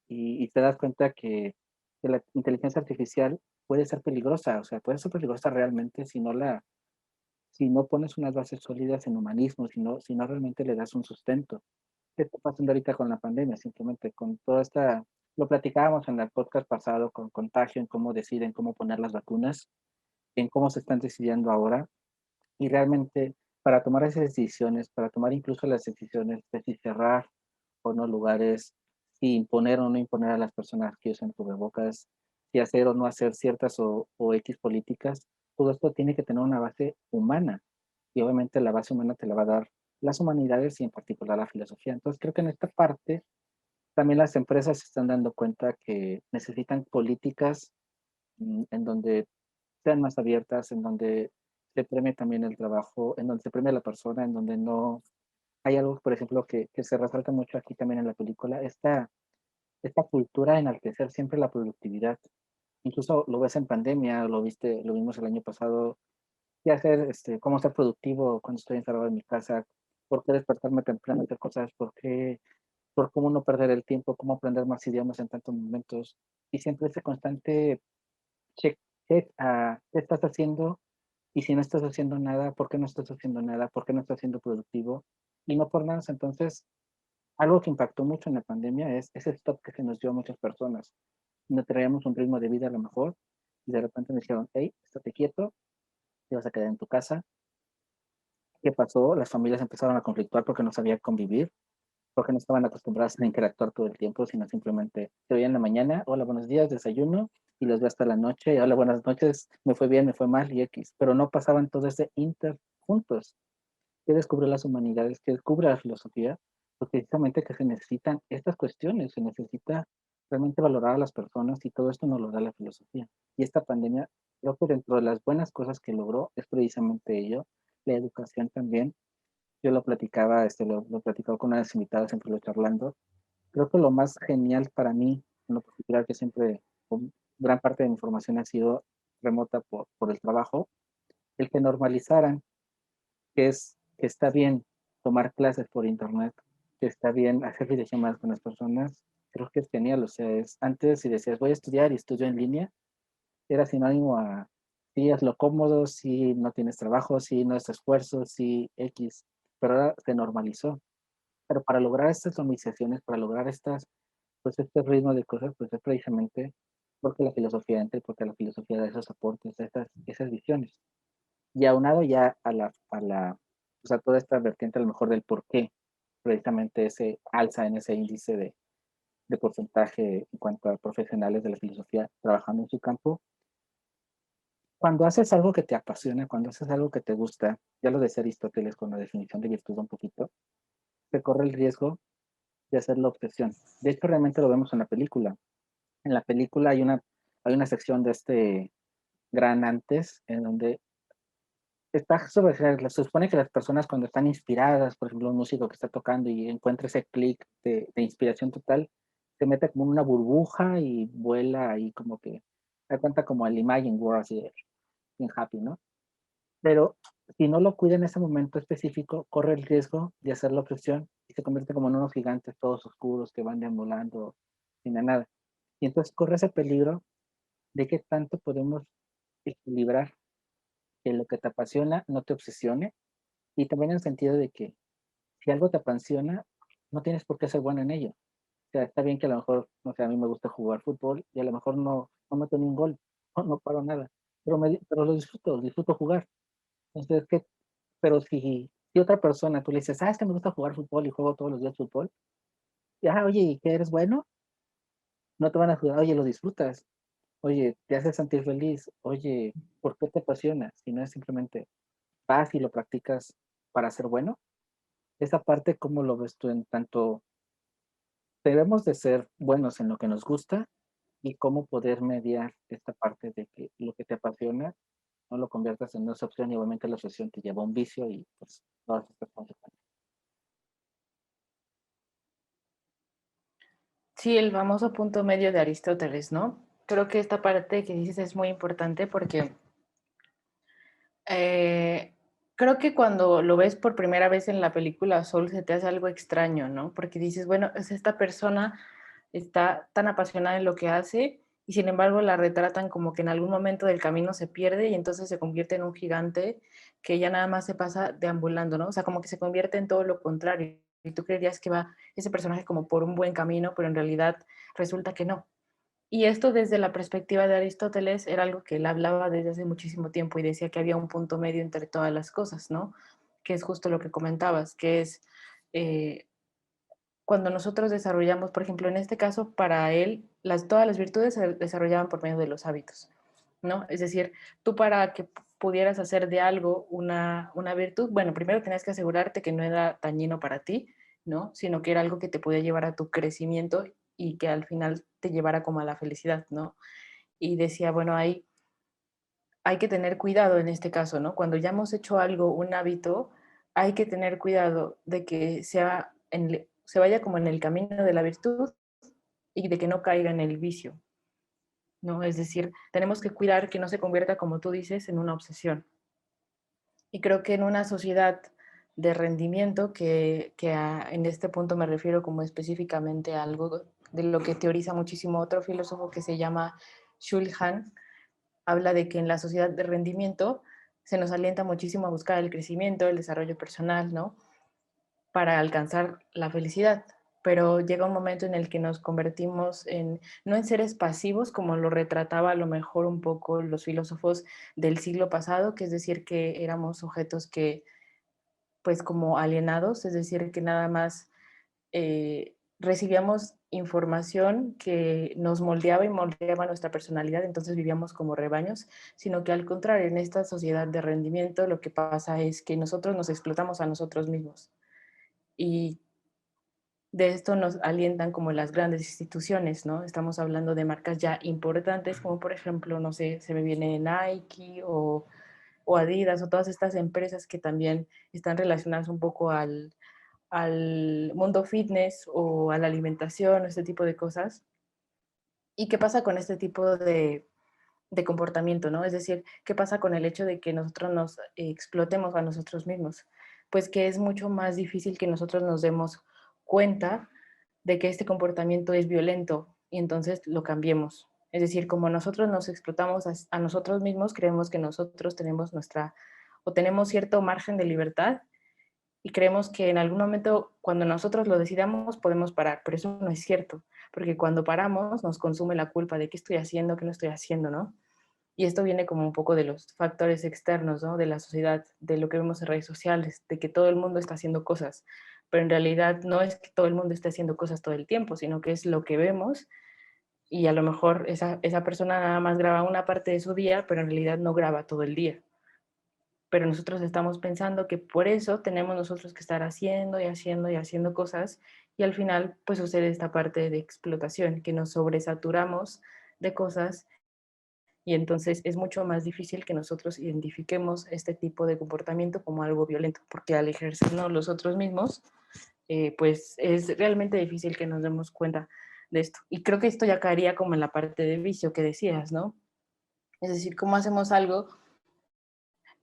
y te das cuenta que la inteligencia artificial puede ser peligrosa, o sea, puede ser peligrosa realmente si no pones unas bases sólidas en humanismo, si no realmente le das un sustento. ¿Qué está pasando ahorita con la pandemia? Simplemente con toda esta, lo platicábamos en el podcast pasado con contagio, en cómo deciden cómo poner las vacunas, en cómo se están decidiendo ahora, y realmente para tomar esas decisiones, para tomar incluso las decisiones de si cerrar o no lugares, si imponer o no imponer a las personas que usan cubrebocas, si hacer o no hacer ciertas o X políticas, todo esto tiene que tener una base humana. Y obviamente la base humana te la va a dar las humanidades y en particular la filosofía. Entonces creo que en esta parte también las empresas se están dando cuenta que necesitan políticas en donde sean más abiertas, en donde se premie también el trabajo, en donde se premie a la persona, en donde no hay algo, por ejemplo, que se resalta mucho aquí también en la película, esta cultura de enaltecer siempre la productividad. Incluso lo ves en pandemia, lo vimos el año pasado, qué hacer, cómo ser productivo cuando estoy encerrado en mi casa, por qué despertarme temprano, hacer cosas, por cómo no perder el tiempo, cómo aprender más idiomas en tantos momentos. Y siempre ese constante check, check a qué estás haciendo y si no estás haciendo nada, ¿por qué no estás haciendo nada? ¿Por qué no estás siendo productivo? Y no por nada, entonces, algo que impactó mucho en la pandemia es ese stop que se nos dio a muchas personas. No traíamos un ritmo de vida a lo mejor y de repente nos dijeron, hey, estate quieto, te vas a quedar en tu casa. ¿Qué pasó? Las familias empezaron a conflictuar porque no sabían convivir, porque no estaban acostumbradas a interactuar todo el tiempo, sino simplemente se veían en la mañana, hola, buenos días, desayuno, y los veo hasta la noche, hola, buenas noches, me fue bien, me fue mal, y X, pero no pasaban todo ese juntos. ¿Qué descubre las humanidades? ¿Qué descubre la filosofía? Pues precisamente que se necesitan estas cuestiones, se necesita realmente valorar a las personas y todo esto nos lo da la filosofía. Y esta pandemia, creo que dentro de las buenas cosas que logró es precisamente ello, la educación también. Yo lo platicaba, lo platicaba con una de las invitadas, siempre lo charlando. Creo que lo más genial para mí, en lo particular, que siempre, gran parte de mi formación ha sido remota por el trabajo, el que normalizaran que está bien tomar clases por internet, que está bien hacer videollamadas con las personas, creo que es genial. O sea, es antes si decías voy a estudiar y estudio en línea, era sinónimo a sí es lo cómodo, sí no tienes trabajo, sí no es esfuerzo, sí X, pero ahora se normalizó. Pero para lograr estas normalizaciones, para lograr pues este ritmo de cosas, pues es precisamente porque la filosofía entra y porque la filosofía da esos aportes, esas visiones. Y aunado ya o sea, toda esta vertiente a lo mejor del por qué precisamente ese alza en ese índice de porcentaje en cuanto a profesionales de la filosofía trabajando en su campo. Cuando haces algo que te apasiona, cuando haces algo que te gusta, ya lo decía Aristóteles con la definición de virtud un poquito, se corre el riesgo de hacer la obsesión. De hecho, realmente lo vemos en la película. En la película hay una sección de este gran antes en donde está sobre, se supone que las personas cuando están inspiradas, por ejemplo, un músico que está tocando y encuentra ese clic de inspiración total, se mete como en una burbuja y vuela y como que da cuenta como el Imagine World, así de bien happy, ¿no? Pero si no lo cuida en ese momento específico, corre el riesgo de hacer la obsesión y se convierte como en unos gigantes todos oscuros que van deambulando sin nada. Y entonces corre ese peligro de que tanto podemos equilibrar que lo que te apasiona no te obsesione y también en el sentido de que si algo te apasiona, no tienes por qué ser bueno en ello. O sea, está bien que a lo mejor, no sé, a mí me gusta jugar fútbol y a lo mejor no meto ni un gol, no paro nada, pero lo disfruto jugar. Entonces, pero si otra persona tú le dices, es que me gusta jugar fútbol y juego todos los días fútbol, y, oye, ¿y qué eres bueno? No te van a jugar, oye, lo disfrutas, oye, te hace sentir feliz, oye, ¿por qué te apasiona? Si no es simplemente vas y lo practicas para ser bueno. Esa parte, ¿cómo lo ves tú en tanto debemos de ser buenos en lo que nos gusta y cómo poder mediar esta parte de que lo que te apasiona no lo conviertas en una opción y obviamente la obsesión te lleva a un vicio y pues todas estas consecuencias. Sí, el famoso punto medio de Aristóteles, ¿no? Creo que esta parte que dices es muy importante porque eh, creo que cuando lo ves por primera vez en la película Soul se te hace algo extraño, ¿no? Porque dices, bueno, es esta persona está tan apasionada en lo que hace y sin embargo la retratan como que en algún momento del camino se pierde y entonces se convierte en un gigante que ya nada más se pasa deambulando, ¿no? O sea, como que se convierte en todo lo contrario. Y tú creerías que va ese personaje como por un buen camino, pero en realidad resulta que no. Y esto desde la perspectiva de Aristóteles era algo que él hablaba desde hace muchísimo tiempo y decía que había un punto medio entre todas las cosas, ¿no? Que es justo lo que comentabas, que es eh, cuando nosotros desarrollamos, por ejemplo, en este caso, para él, todas las virtudes se desarrollaban por medio de los hábitos, ¿no? Es decir, tú para que pudieras hacer de algo una virtud, bueno, primero tenías que asegurarte que no era dañino para ti, ¿no? Sino que era algo que te podía llevar a tu crecimiento y que al final te llevara como a la felicidad, ¿no? Y decía, bueno, hay que tener cuidado en este caso, ¿no? Cuando ya hemos hecho algo, un hábito, hay que tener cuidado de que se vaya como en el camino de la virtud y de que no caiga en el vicio, ¿no? Es decir, tenemos que cuidar que no se convierta, como tú dices, en una obsesión. Y creo que en una sociedad de rendimiento, en este punto me refiero como específicamente a algo de lo que teoriza muchísimo otro filósofo que se llama Shulhan, habla de que en la sociedad de rendimiento se nos alienta muchísimo a buscar el crecimiento, el desarrollo personal, ¿no? Para alcanzar la felicidad. Pero llega un momento en el que nos convertimos no en seres pasivos, como lo retrataba a lo mejor un poco los filósofos del siglo pasado, que es decir, que éramos sujetos que, pues como alienados, es decir, que nada más recibíamos información que nos moldeaba y moldeaba nuestra personalidad, entonces vivíamos como rebaños, sino que al contrario, en esta sociedad de rendimiento lo que pasa es que nosotros nos explotamos a nosotros mismos. Y de esto nos alientan como las grandes instituciones, ¿no? Estamos hablando de marcas ya importantes, como por ejemplo, no sé, se me viene Nike o Adidas o todas estas empresas que también están relacionadas un poco al mundo fitness o a la alimentación o este tipo de cosas. ¿Y qué pasa con este tipo de comportamiento, ¿no? Es decir, ¿qué pasa con el hecho de que nosotros nos explotemos a nosotros mismos? Pues que es mucho más difícil que nosotros nos demos cuenta de que este comportamiento es violento y entonces lo cambiemos. Es decir, como nosotros nos explotamos a nosotros mismos, creemos que nosotros tenemos nuestra o tenemos cierto margen de libertad y creemos que en algún momento cuando nosotros lo decidamos podemos parar, pero eso no es cierto, porque cuando paramos nos consume la culpa de qué estoy haciendo, qué no estoy haciendo, ¿no? Y esto viene como un poco de los factores externos, ¿no? De la sociedad, de lo que vemos en redes sociales, de que todo el mundo está haciendo cosas, pero en realidad no es que todo el mundo esté haciendo cosas todo el tiempo, sino que es lo que vemos y a lo mejor esa persona nada más graba una parte de su día, pero en realidad no graba todo el día. Pero nosotros estamos pensando que por eso tenemos nosotros que estar haciendo y haciendo y haciendo cosas y al final pues sucede esta parte de explotación, que nos sobresaturamos de cosas y entonces es mucho más difícil que nosotros identifiquemos este tipo de comportamiento como algo violento, porque al ejercerlo nosotros mismos, pues es realmente difícil que nos demos cuenta de esto. Y creo que esto ya caería como en la parte de vicio que decías, ¿no? Es decir, cómo hacemos algo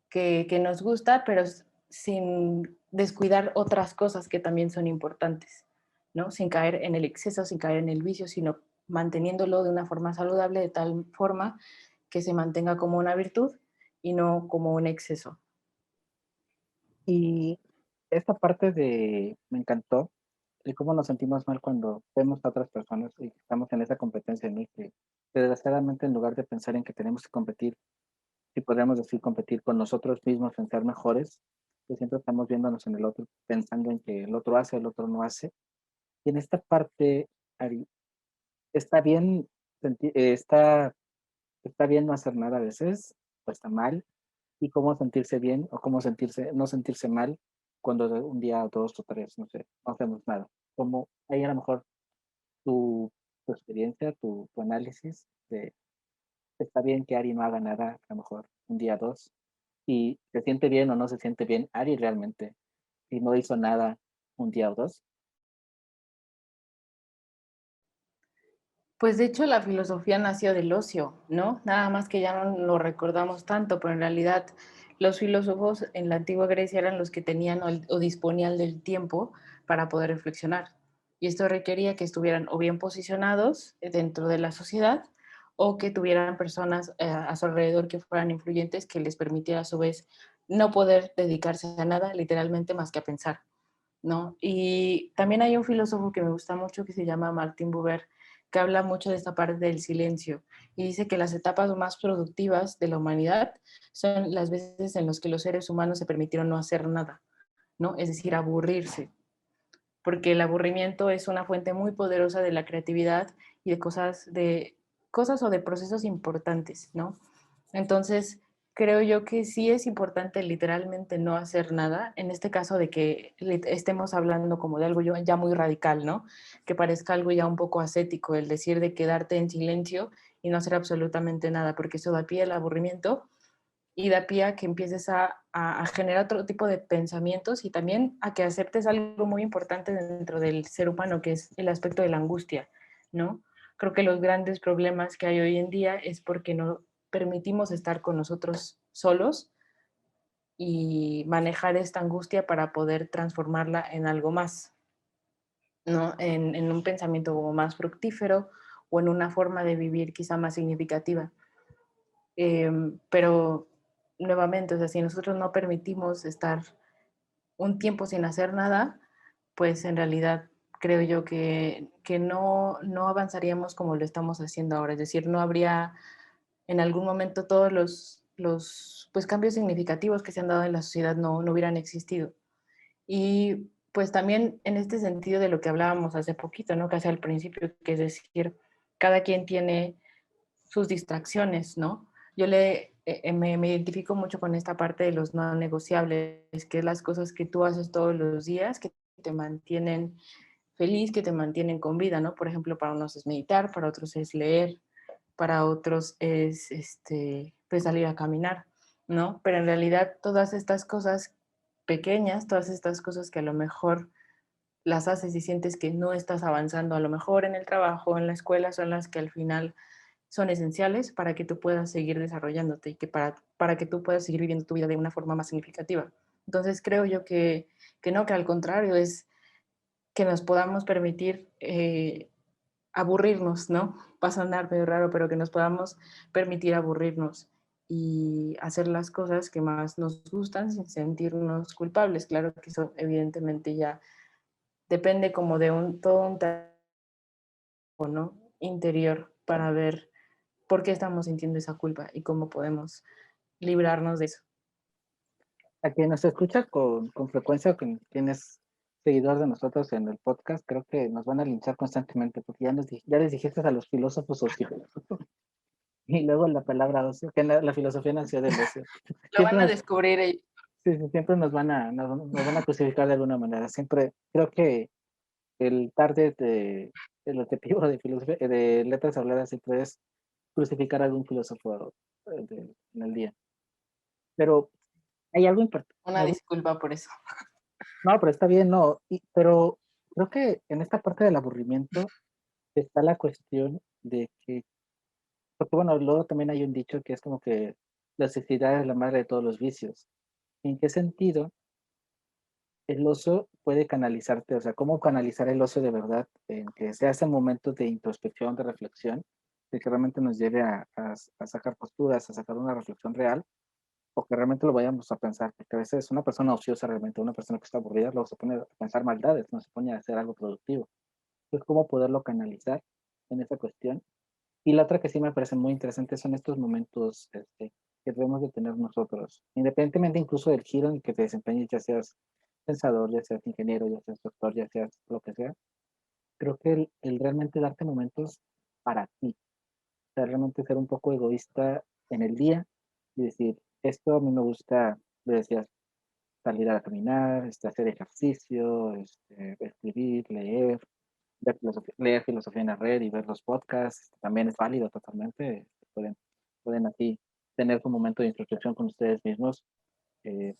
que nos gusta, pero sin descuidar otras cosas que también son importantes, ¿no? Sin caer en el exceso, sin caer en el vicio, sino manteniéndolo de una forma saludable, de tal forma que se mantenga como una virtud y no como un exceso. Y esta parte me encantó, de cómo nos sentimos mal cuando vemos a otras personas y estamos en esa competencia en que desgraciadamente en lugar de pensar en que tenemos que competir, si podríamos decir competir con nosotros mismos en ser mejores, que siempre estamos viéndonos en el otro, pensando en que el otro hace, el otro no hace. Y en esta parte, Ari, está bien, está bien no hacer nada a veces, o está mal, y cómo sentirse bien o cómo no sentirse mal cuando de un día o dos o tres, no sé, no hacemos nada. Como ahí a lo mejor tu experiencia, tu análisis de está bien que Ari no haga nada, a lo mejor un día o dos, y se siente bien o no se siente bien Ari realmente, si no hizo nada un día o dos. Pues de hecho la filosofía nació del ocio, ¿no? Nada más que ya no lo recordamos tanto, pero en realidad los filósofos en la antigua Grecia eran los que tenían o disponían del tiempo para poder reflexionar. Y esto requería que estuvieran o bien posicionados dentro de la sociedad o que tuvieran personas a su alrededor que fueran influyentes que les permitiera a su vez no poder dedicarse a nada literalmente más que a pensar, ¿no? Y también hay un filósofo que me gusta mucho que se llama Martin Buber, que habla mucho de esta parte del silencio y dice que las etapas más productivas de la humanidad son las veces en las que los seres humanos se permitieron no hacer nada, ¿no? Es decir, aburrirse, porque el aburrimiento es una fuente muy poderosa de la creatividad y de cosas o de procesos importantes, ¿no? Entonces, creo yo que sí es importante literalmente no hacer nada, en este caso de que estemos hablando como de algo ya muy radical, ¿no? Que parezca algo ya un poco ascético, el decir de quedarte en silencio y no hacer absolutamente nada, porque eso da pie al aburrimiento y da pie a que empieces a generar otro tipo de pensamientos y también a que aceptes algo muy importante dentro del ser humano, que es el aspecto de la angustia, ¿no? Creo que los grandes problemas que hay hoy en día es porque no permitimos estar con nosotros solos y manejar esta angustia para poder transformarla en algo más, ¿no? En un pensamiento como más fructífero o en una forma de vivir quizá más significativa. Pero nuevamente, o sea, si nosotros no permitimos estar un tiempo sin hacer nada, pues en realidad creo yo que no avanzaríamos como lo estamos haciendo ahora. Es decir, no habría en algún momento todos los pues, cambios significativos que se han dado en la sociedad no hubieran existido. Y pues también en este sentido de lo que hablábamos hace poquito, ¿no? Casi al principio, que es decir, cada quien tiene sus distracciones, ¿no? Me identifico mucho con esta parte de los no negociables, que es las cosas que tú haces todos los días, que te mantienen feliz, que te mantienen con vida, ¿no? Por ejemplo, para unos es meditar, para otros es leer, para otros es pues salir a caminar, ¿no? Pero en realidad todas estas cosas pequeñas, todas estas cosas que a lo mejor las haces y sientes que no estás avanzando, a lo mejor en el trabajo, en la escuela, son las que al final son esenciales para que tú puedas seguir desarrollándote y que para que tú puedas seguir viviendo tu vida de una forma más significativa. Entonces creo yo que no, que al contrario es que nos podamos permitir aburrirnos, ¿no? Va a sonar medio raro, pero que nos podamos permitir aburrirnos y hacer las cosas que más nos gustan sin sentirnos culpables. Claro que eso evidentemente ya depende como de todo un trabajo, ¿no? Interior para ver por qué estamos sintiendo esa culpa y cómo podemos librarnos de eso. A quien nos escucha con frecuencia, quien es seguidor de nosotros en el podcast, creo que nos van a linchar constantemente, porque ya les dijiste a los filósofos ocio. Y luego la palabra ocio, que la filosofía nació del ocio. Lo Siempre van a nos, descubrir ellos. sí, sí, siempre nos van a crucificar de alguna manera. Siempre creo que el target el objetivo de filosofía, de letras habladas siempre es crucificar a algún filósofo en el día. Pero hay algo importante. Una disculpa por eso. No, pero está bien, no. Pero creo que en esta parte del aburrimiento está la cuestión de que, porque bueno, luego también hay un dicho que es como que la necesidad es la madre de todos los vicios. ¿En qué sentido el ocio puede canalizarte? O sea, ¿cómo canalizar el ocio de verdad? En que sea ese momento de introspección, de reflexión, de que realmente nos lleve a sacar posturas, a sacar una reflexión real, o que realmente lo vayamos a pensar, porque a veces una persona ociosa realmente, una persona que está aburrida, luego se pone a pensar maldades, no se pone a hacer algo productivo. Entonces, ¿cómo poderlo canalizar en esa cuestión? Y la otra que sí me parece muy interesante son estos momentos que debemos de tener nosotros, independientemente incluso del giro en el que te desempeñes, ya seas pensador, ya seas ingeniero, ya seas doctor, ya seas lo que sea. Creo que el realmente darte momentos para ti, o sea, realmente ser un poco egoísta en el día y decir, esto a mí me gusta, le decías, salir a caminar, hacer ejercicio, escribir, leer, leer filosofía en la red y ver los podcasts, también es válido totalmente. Pueden así tener un momento de introspección con ustedes mismos, eh,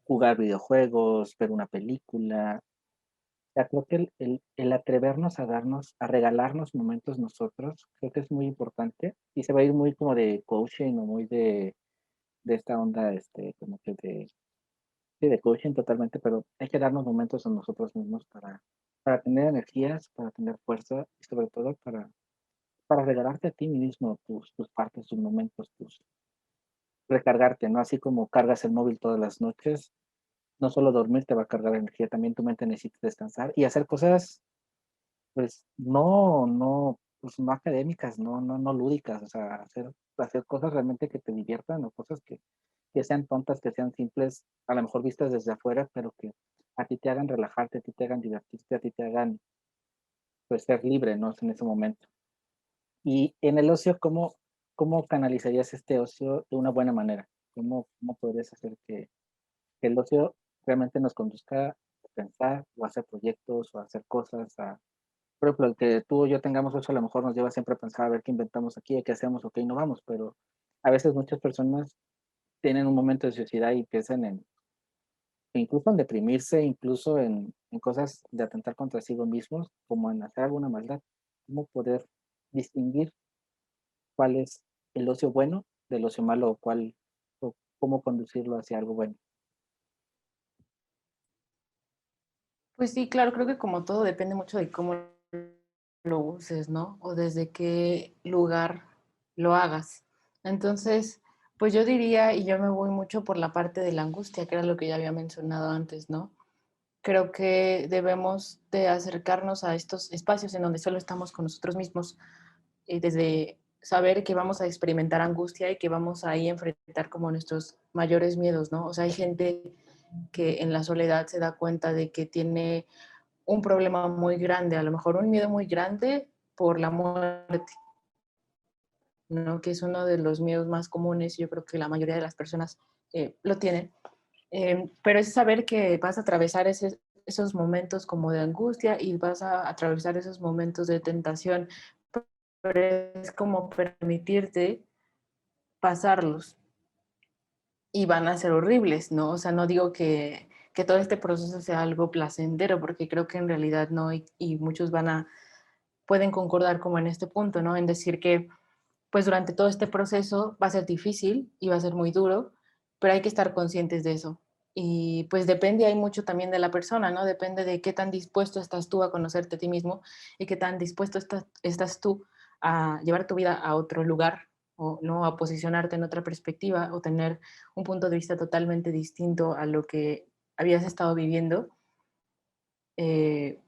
jugar videojuegos, ver una película. O sea, creo que el atrevernos a darnos, a regalarnos momentos nosotros, creo que es muy importante y se va a ir muy como de coaching o muy de esta onda, como que sí, de coaching totalmente, pero hay que darnos momentos a nosotros mismos para tener energías, para tener fuerza y sobre todo para regalarte a ti mismo tus partes, tus momentos, recargarte, ¿no? Así como cargas el móvil todas las noches, no solo dormir te va a cargar energía, también tu mente necesita descansar y hacer cosas, pues, pues, no académicas, no lúdicas, o sea, hacer cosas realmente que te diviertan o cosas que sean tontas, que sean simples, a lo mejor vistas desde afuera, pero que a ti te hagan relajarte, a ti te hagan divertirte, a ti te hagan, pues, ser libre, ¿no? En ese momento. Y en el ocio, ¿cómo canalizarías este ocio de una buena manera? ¿Cómo podrías hacer que el ocio realmente nos conduzca a pensar, o a hacer proyectos, o a hacer cosas, por ejemplo, el que tú o yo tengamos ocio, a lo mejor nos lleva siempre a pensar a ver qué inventamos aquí, qué hacemos, o qué innovamos, pero a veces muchas personas tienen un momento de ociosidad y piensan incluso en deprimirse, incluso en cosas de atentar contra sí mismos, como en hacer alguna maldad. ¿Cómo poder distinguir cuál es el ocio bueno del ocio malo o cómo conducirlo hacia algo bueno? Pues sí, claro, creo que como todo depende mucho de cómo lo uses, ¿no? O desde qué lugar lo hagas. Entonces, pues yo diría, y yo me voy mucho por la parte de la angustia, que era lo que ya había mencionado antes, ¿no? Creo que debemos de acercarnos a estos espacios en donde solo estamos con nosotros mismos, desde saber que vamos a experimentar angustia y que vamos ahí a enfrentar como nuestros mayores miedos, ¿no? O sea, hay gente que en la soledad se da cuenta de que tiene un problema muy grande, a lo mejor un miedo muy grande por la muerte, ¿no? Que es uno de los miedos más comunes, yo creo que la mayoría de las personas lo tienen, pero es saber que vas a atravesar esos momentos como de angustia y vas a atravesar esos momentos de tentación, pero es como permitirte pasarlos y van a ser horribles, ¿no? O sea, no digo que todo este proceso sea algo placentero, porque creo que en realidad no, y muchos pueden concordar como en este punto, ¿no? En decir que pues durante todo este proceso va a ser difícil y va a ser muy duro, pero hay que estar conscientes de eso. Y pues depende, hay mucho también de la persona, ¿no? Depende de qué tan dispuesto estás tú a conocerte a ti mismo y qué tan dispuesto estás tú a llevar tu vida a otro lugar o no a posicionarte en otra perspectiva o tener un punto de vista totalmente distinto a lo que habías estado viviendo. eh,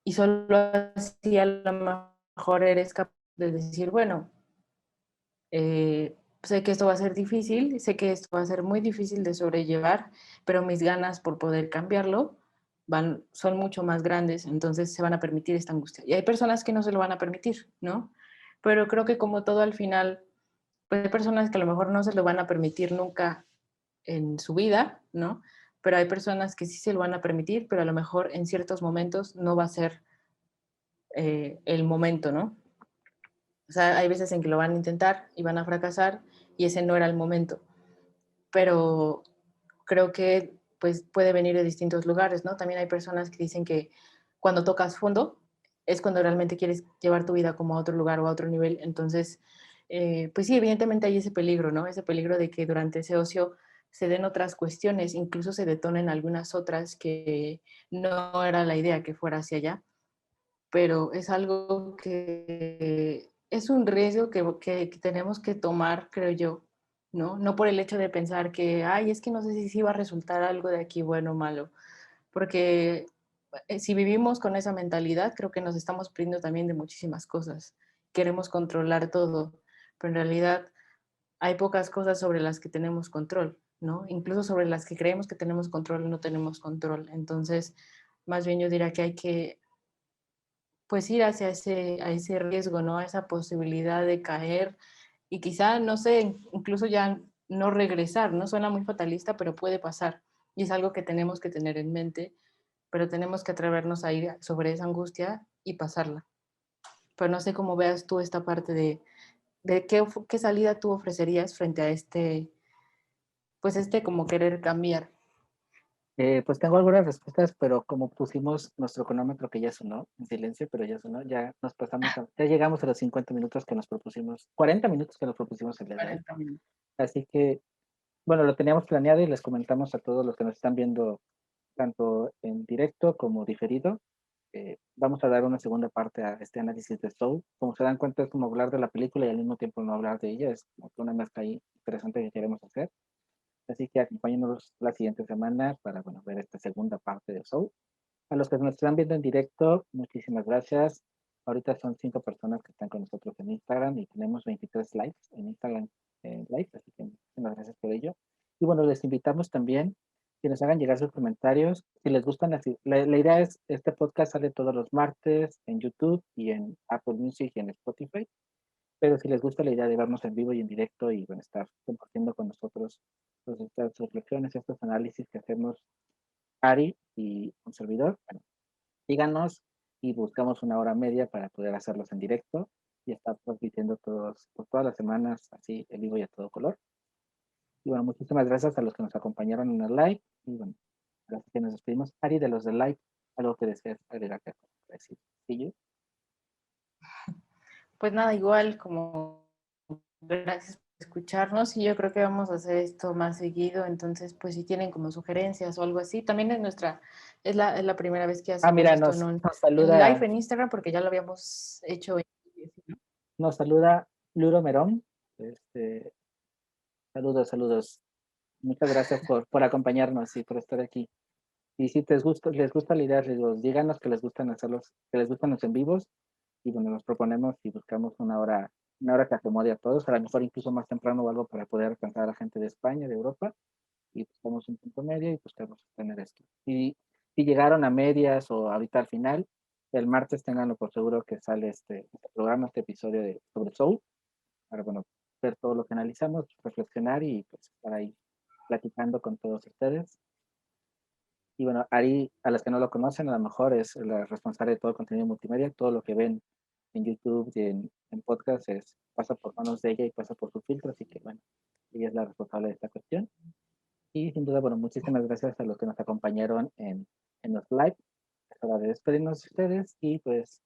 y solo así a lo mejor eres capaz de decir, bueno, sé que esto va a ser difícil, sé que esto va a ser muy difícil de sobrellevar, pero mis ganas por poder cambiarlo son mucho más grandes, entonces se van a permitir esta angustia. Y hay personas que no se lo van a permitir, ¿no? Pero creo que como todo al final, pues hay personas que a lo mejor no se lo van a permitir nunca en su vida, ¿no? Pero hay personas que sí se lo van a permitir, pero a lo mejor en ciertos momentos no va a ser el momento, ¿no? O sea, hay veces en que lo van a intentar y van a fracasar y ese no era el momento. Pero creo que pues puede venir de distintos lugares, ¿no? También hay personas que dicen que cuando tocas fondo es cuando realmente quieres llevar tu vida como a otro lugar o a otro nivel. Entonces, pues sí, evidentemente hay ese peligro, ¿no? Ese peligro de que durante ese ocio se den otras cuestiones, incluso se detonen algunas otras que no era la idea que fuera hacia allá, pero es algo que es un riesgo que tenemos que tomar, creo yo, ¿no? No por el hecho de pensar que, ay, es que no sé si sí va a resultar algo de aquí bueno o malo, porque si vivimos con esa mentalidad, creo que nos estamos perdiendo también de muchísimas cosas. Queremos controlar todo, pero en realidad hay pocas cosas sobre las que tenemos control, ¿no? Incluso sobre las que creemos que tenemos control, no tenemos control. Entonces, más bien yo diría que hay que pues ir hacia a ese riesgo, ¿no? A esa posibilidad de caer y quizá, no sé, incluso ya no regresar, ¿no? Suena muy fatalista, pero puede pasar. Y es algo que tenemos que tener en mente, pero tenemos que atrevernos a ir sobre esa angustia y pasarla. Pero no sé cómo veas tú esta parte de qué salida tú ofrecerías frente a pues como querer cambiar. Pues tengo algunas respuestas, pero como pusimos nuestro cronómetro que ya sonó en silencio, pero ya sonó, ya nos pasamos, ya llegamos a los 50 minutos que nos propusimos, 40 minutos que nos propusimos el día de hoy. 40 minutos. Así que, bueno, lo teníamos planeado y les comentamos a todos los que nos están viendo, tanto en directo como diferido. Vamos a dar una segunda parte a este análisis de Soul. Como se dan cuenta, es como hablar de la película y al mismo tiempo no hablar de ella. Es como que una mezcla ahí interesante que queremos hacer. Así que acompáñenos la siguiente semana para, bueno, ver esta segunda parte de Soul. A los que nos están viendo en directo, muchísimas gracias. Ahorita son 5 personas que están con nosotros en Instagram y tenemos 23 likes en Instagram Live, así que muchísimas gracias por ello. Y bueno, les invitamos también que nos hagan llegar sus comentarios. Si les gustan, la idea es, este podcast sale todos los martes en YouTube y en Apple Music y en Spotify. Pero si les gusta la idea de vernos en vivo y en directo y bueno, estar compartiendo con nosotros pues, estas reflexiones, estos análisis que hacemos Ari y un servidor, bueno, díganos y buscamos una hora media para poder hacerlos en directo y estar transmitiendo pues, todas las semanas así en vivo y a todo color. Y bueno, muchísimas gracias a los que nos acompañaron en el live y bueno, gracias que nos despedimos. Ari, de los del live, algo que deseas agregar que decir. ¿Sí, yo? Pues nada, igual como gracias por escucharnos y yo creo que vamos a hacer esto más seguido, entonces pues si tienen como sugerencias o algo así, también es la primera vez que Ah, hacemos mira, esto nos en live saluda, en Instagram porque ya lo habíamos hecho. nos saluda Luro Merón. Este, saludos, saludos. Muchas gracias por acompañarnos y por estar aquí. Y si les gusta la idea, les digo, díganos que les gustan hacerlos, que les gustan los en vivos, y bueno, nos proponemos y buscamos una hora que acomode a todos, a lo mejor incluso más temprano o algo para poder alcanzar a la gente de España, de Europa, y buscamos un punto medio y buscamos tener esto. Y si llegaron a medias o ahorita al final, el martes ténganlo por seguro que sale este programa, este episodio sobre Soul, para, bueno, ver todo lo que analizamos, reflexionar y pues estar ahí platicando con todos ustedes. Y bueno, Ari, a las que no lo conocen, a lo mejor es la responsable de todo el contenido multimedia, todo lo que ven en YouTube y en podcast pasa por manos de ella y pasa por su filtro, así que bueno, ella es la responsable de esta cuestión. Y sin duda, bueno, muchísimas gracias a los que nos acompañaron en los live. Es hora de despedirnos de ustedes y pues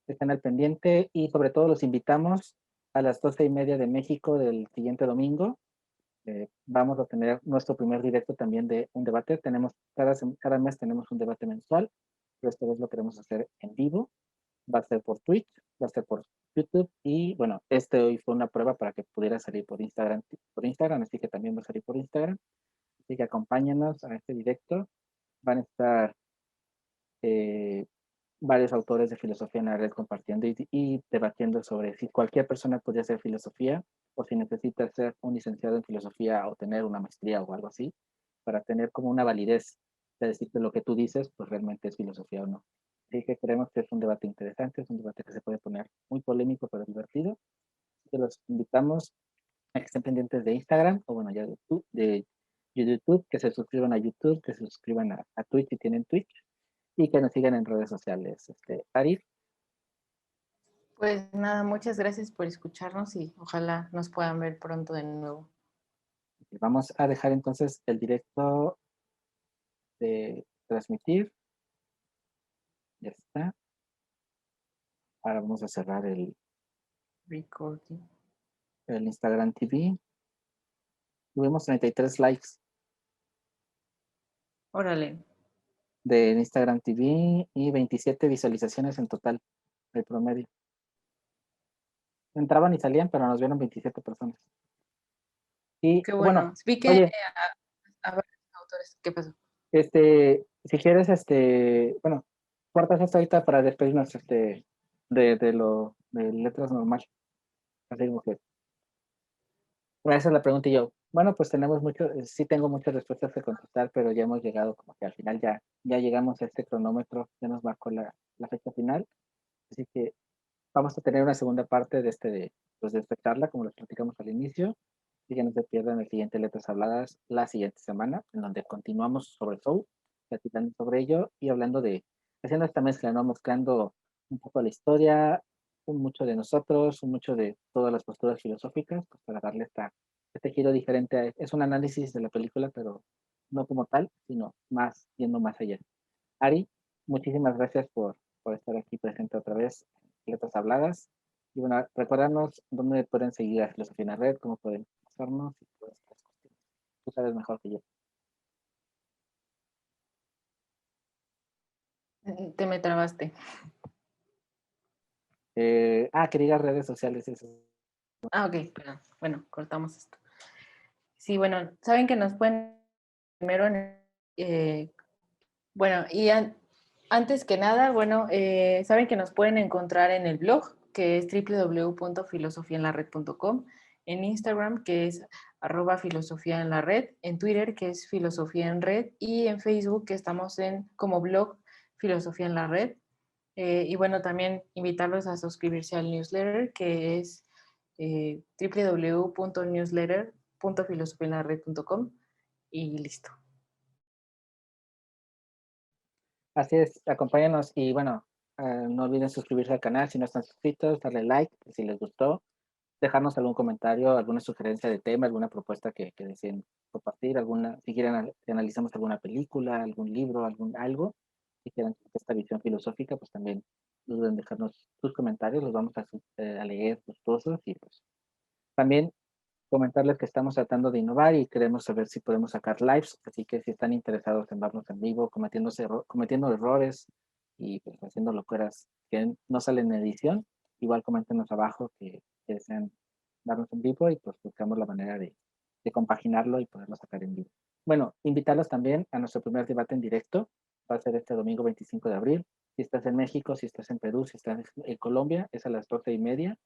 estén al pendiente y sobre todo los invitamos a las 12:30 de México del siguiente domingo. Vamos a tener nuestro primer directo también de un debate. Cada mes tenemos un debate mensual, pero esta vez lo queremos hacer en vivo. Va a ser por Twitch, va a ser por YouTube y bueno, hoy fue una prueba para que pudiera salir por Instagram, así que también va a salir por Instagram. Así que acompáñanos a este directo. Van a estar eh, varios autores de filosofía en la red compartiendo y debatiendo sobre si cualquier persona podría hacer filosofía o si necesita ser un licenciado en filosofía o tener una maestría o algo así para tener como una validez de decir que lo que tú dices pues realmente es filosofía o no. Así que creemos que es un debate interesante, es un debate que se puede poner muy polémico pero divertido. Así que los invitamos a que estén pendientes de Instagram o bueno ya de YouTube, que se suscriban a YouTube, que se suscriban a Twitch si tienen Twitch y que nos sigan en redes sociales. Ari, Pues nada, muchas gracias por escucharnos y ojalá nos puedan ver pronto de nuevo. vamos a dejar entonces el directo de transmitir. Ya está. Ahora vamos a cerrar Recording. el Instagram TV. Tuvimos 33 likes Órale. de Instagram TV y 27 visualizaciones en total, el promedio. Entraban y salían, pero nos vieron 27 personas. Y Qué bueno, bueno. Vi que oye, a varios autores. ¿Qué pasó? si quieres, bueno, cortas esto ahorita para despedirnos, de letras normal. Así como que esa es la pregunta y yo. Bueno, pues sí tengo muchas respuestas que contestar, pero ya hemos llegado como que al final ya llegamos a este cronómetro, ya nos marcó la fecha final. Así que vamos a tener una segunda parte pues de esta charla, como les platicamos al inicio. Y que no se pierdan el siguiente Letras Habladas la siguiente semana, en donde continuamos sobre Soul, platicando sobre ello y haciendo esta mezcla, ¿no? Mezclando un poco la historia, un mucho de nosotros, un mucho de todas las posturas filosóficas, pues para darle este giro diferente. Es un análisis de la película, pero no como tal, sino yendo más allá. Ari, muchísimas gracias por estar aquí presente otra vez en Letras Habladas. Y bueno, recordarnos dónde pueden seguir a Filosofía en la Red, cómo pueden pasarnos y todas estas cuestiones. Tú sabes mejor que yo. Te me trabaste. Que digas redes sociales, eso. Ah, ok, perdón. Bueno, cortamos esto. Sí, bueno, saben que nos pueden primero bueno, antes que nada, bueno, saben que nos pueden encontrar en el blog, que es www.filosofiaenlared.com, en Instagram, que es @filosofía en la red, en Twitter, que es filosofía en red, y en Facebook, que estamos como blog Filosofía en la red. Y bueno, también invitarlos a suscribirse al newsletter, que es www.newsletter.filosofiaenlared.com y listo. Así es, acompáñanos y bueno, no olviden suscribirse al canal si no están suscritos, darle like si les gustó, dejarnos algún comentario, alguna sugerencia de tema, alguna propuesta que deseen compartir, si quieren que analicemos alguna película, algún libro, algo, si quieren esta visión filosófica, pues también no duden dejarnos sus comentarios, los vamos a leer gustosos y pues también comentarles que estamos tratando de innovar y queremos saber si podemos sacar lives, así que si están interesados en vernos en vivo, cometiendo errores y pues, haciendo locuras que no salen en edición, igual coméntenos abajo que desean darnos en vivo y pues buscamos la manera de compaginarlo y poderlo sacar en vivo. Bueno, invitarlos también a nuestro primer debate en directo, va a ser este domingo 25 de abril. Si estás en México, si estás en Perú, si estás en Colombia, es a las 12:30.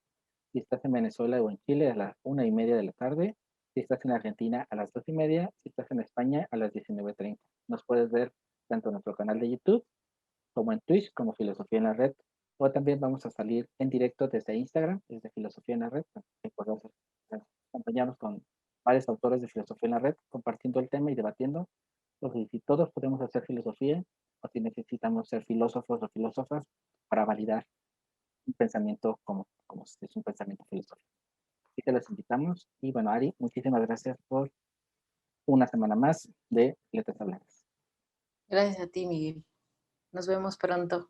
Si estás en Venezuela o en Chile, a las 1:30 de la tarde. Si estás en Argentina, a las 2:30. Si estás en España, a las 19:30. Nos puedes ver tanto en nuestro canal de YouTube como en Twitch, como Filosofía en la Red. O también vamos a salir en directo desde Instagram, desde Filosofía en la Red. Que podemos acompañarnos con varios autores de Filosofía en la Red, compartiendo el tema y debatiendo. Porque si todos podemos hacer filosofía, o si necesitamos ser filósofos o filósofas para validar un pensamiento como si es un pensamiento filosófico. Así que los invitamos. Y bueno, Ari, muchísimas gracias por una semana más de Letras Habladas. Gracias a ti, Miguel. Nos vemos pronto.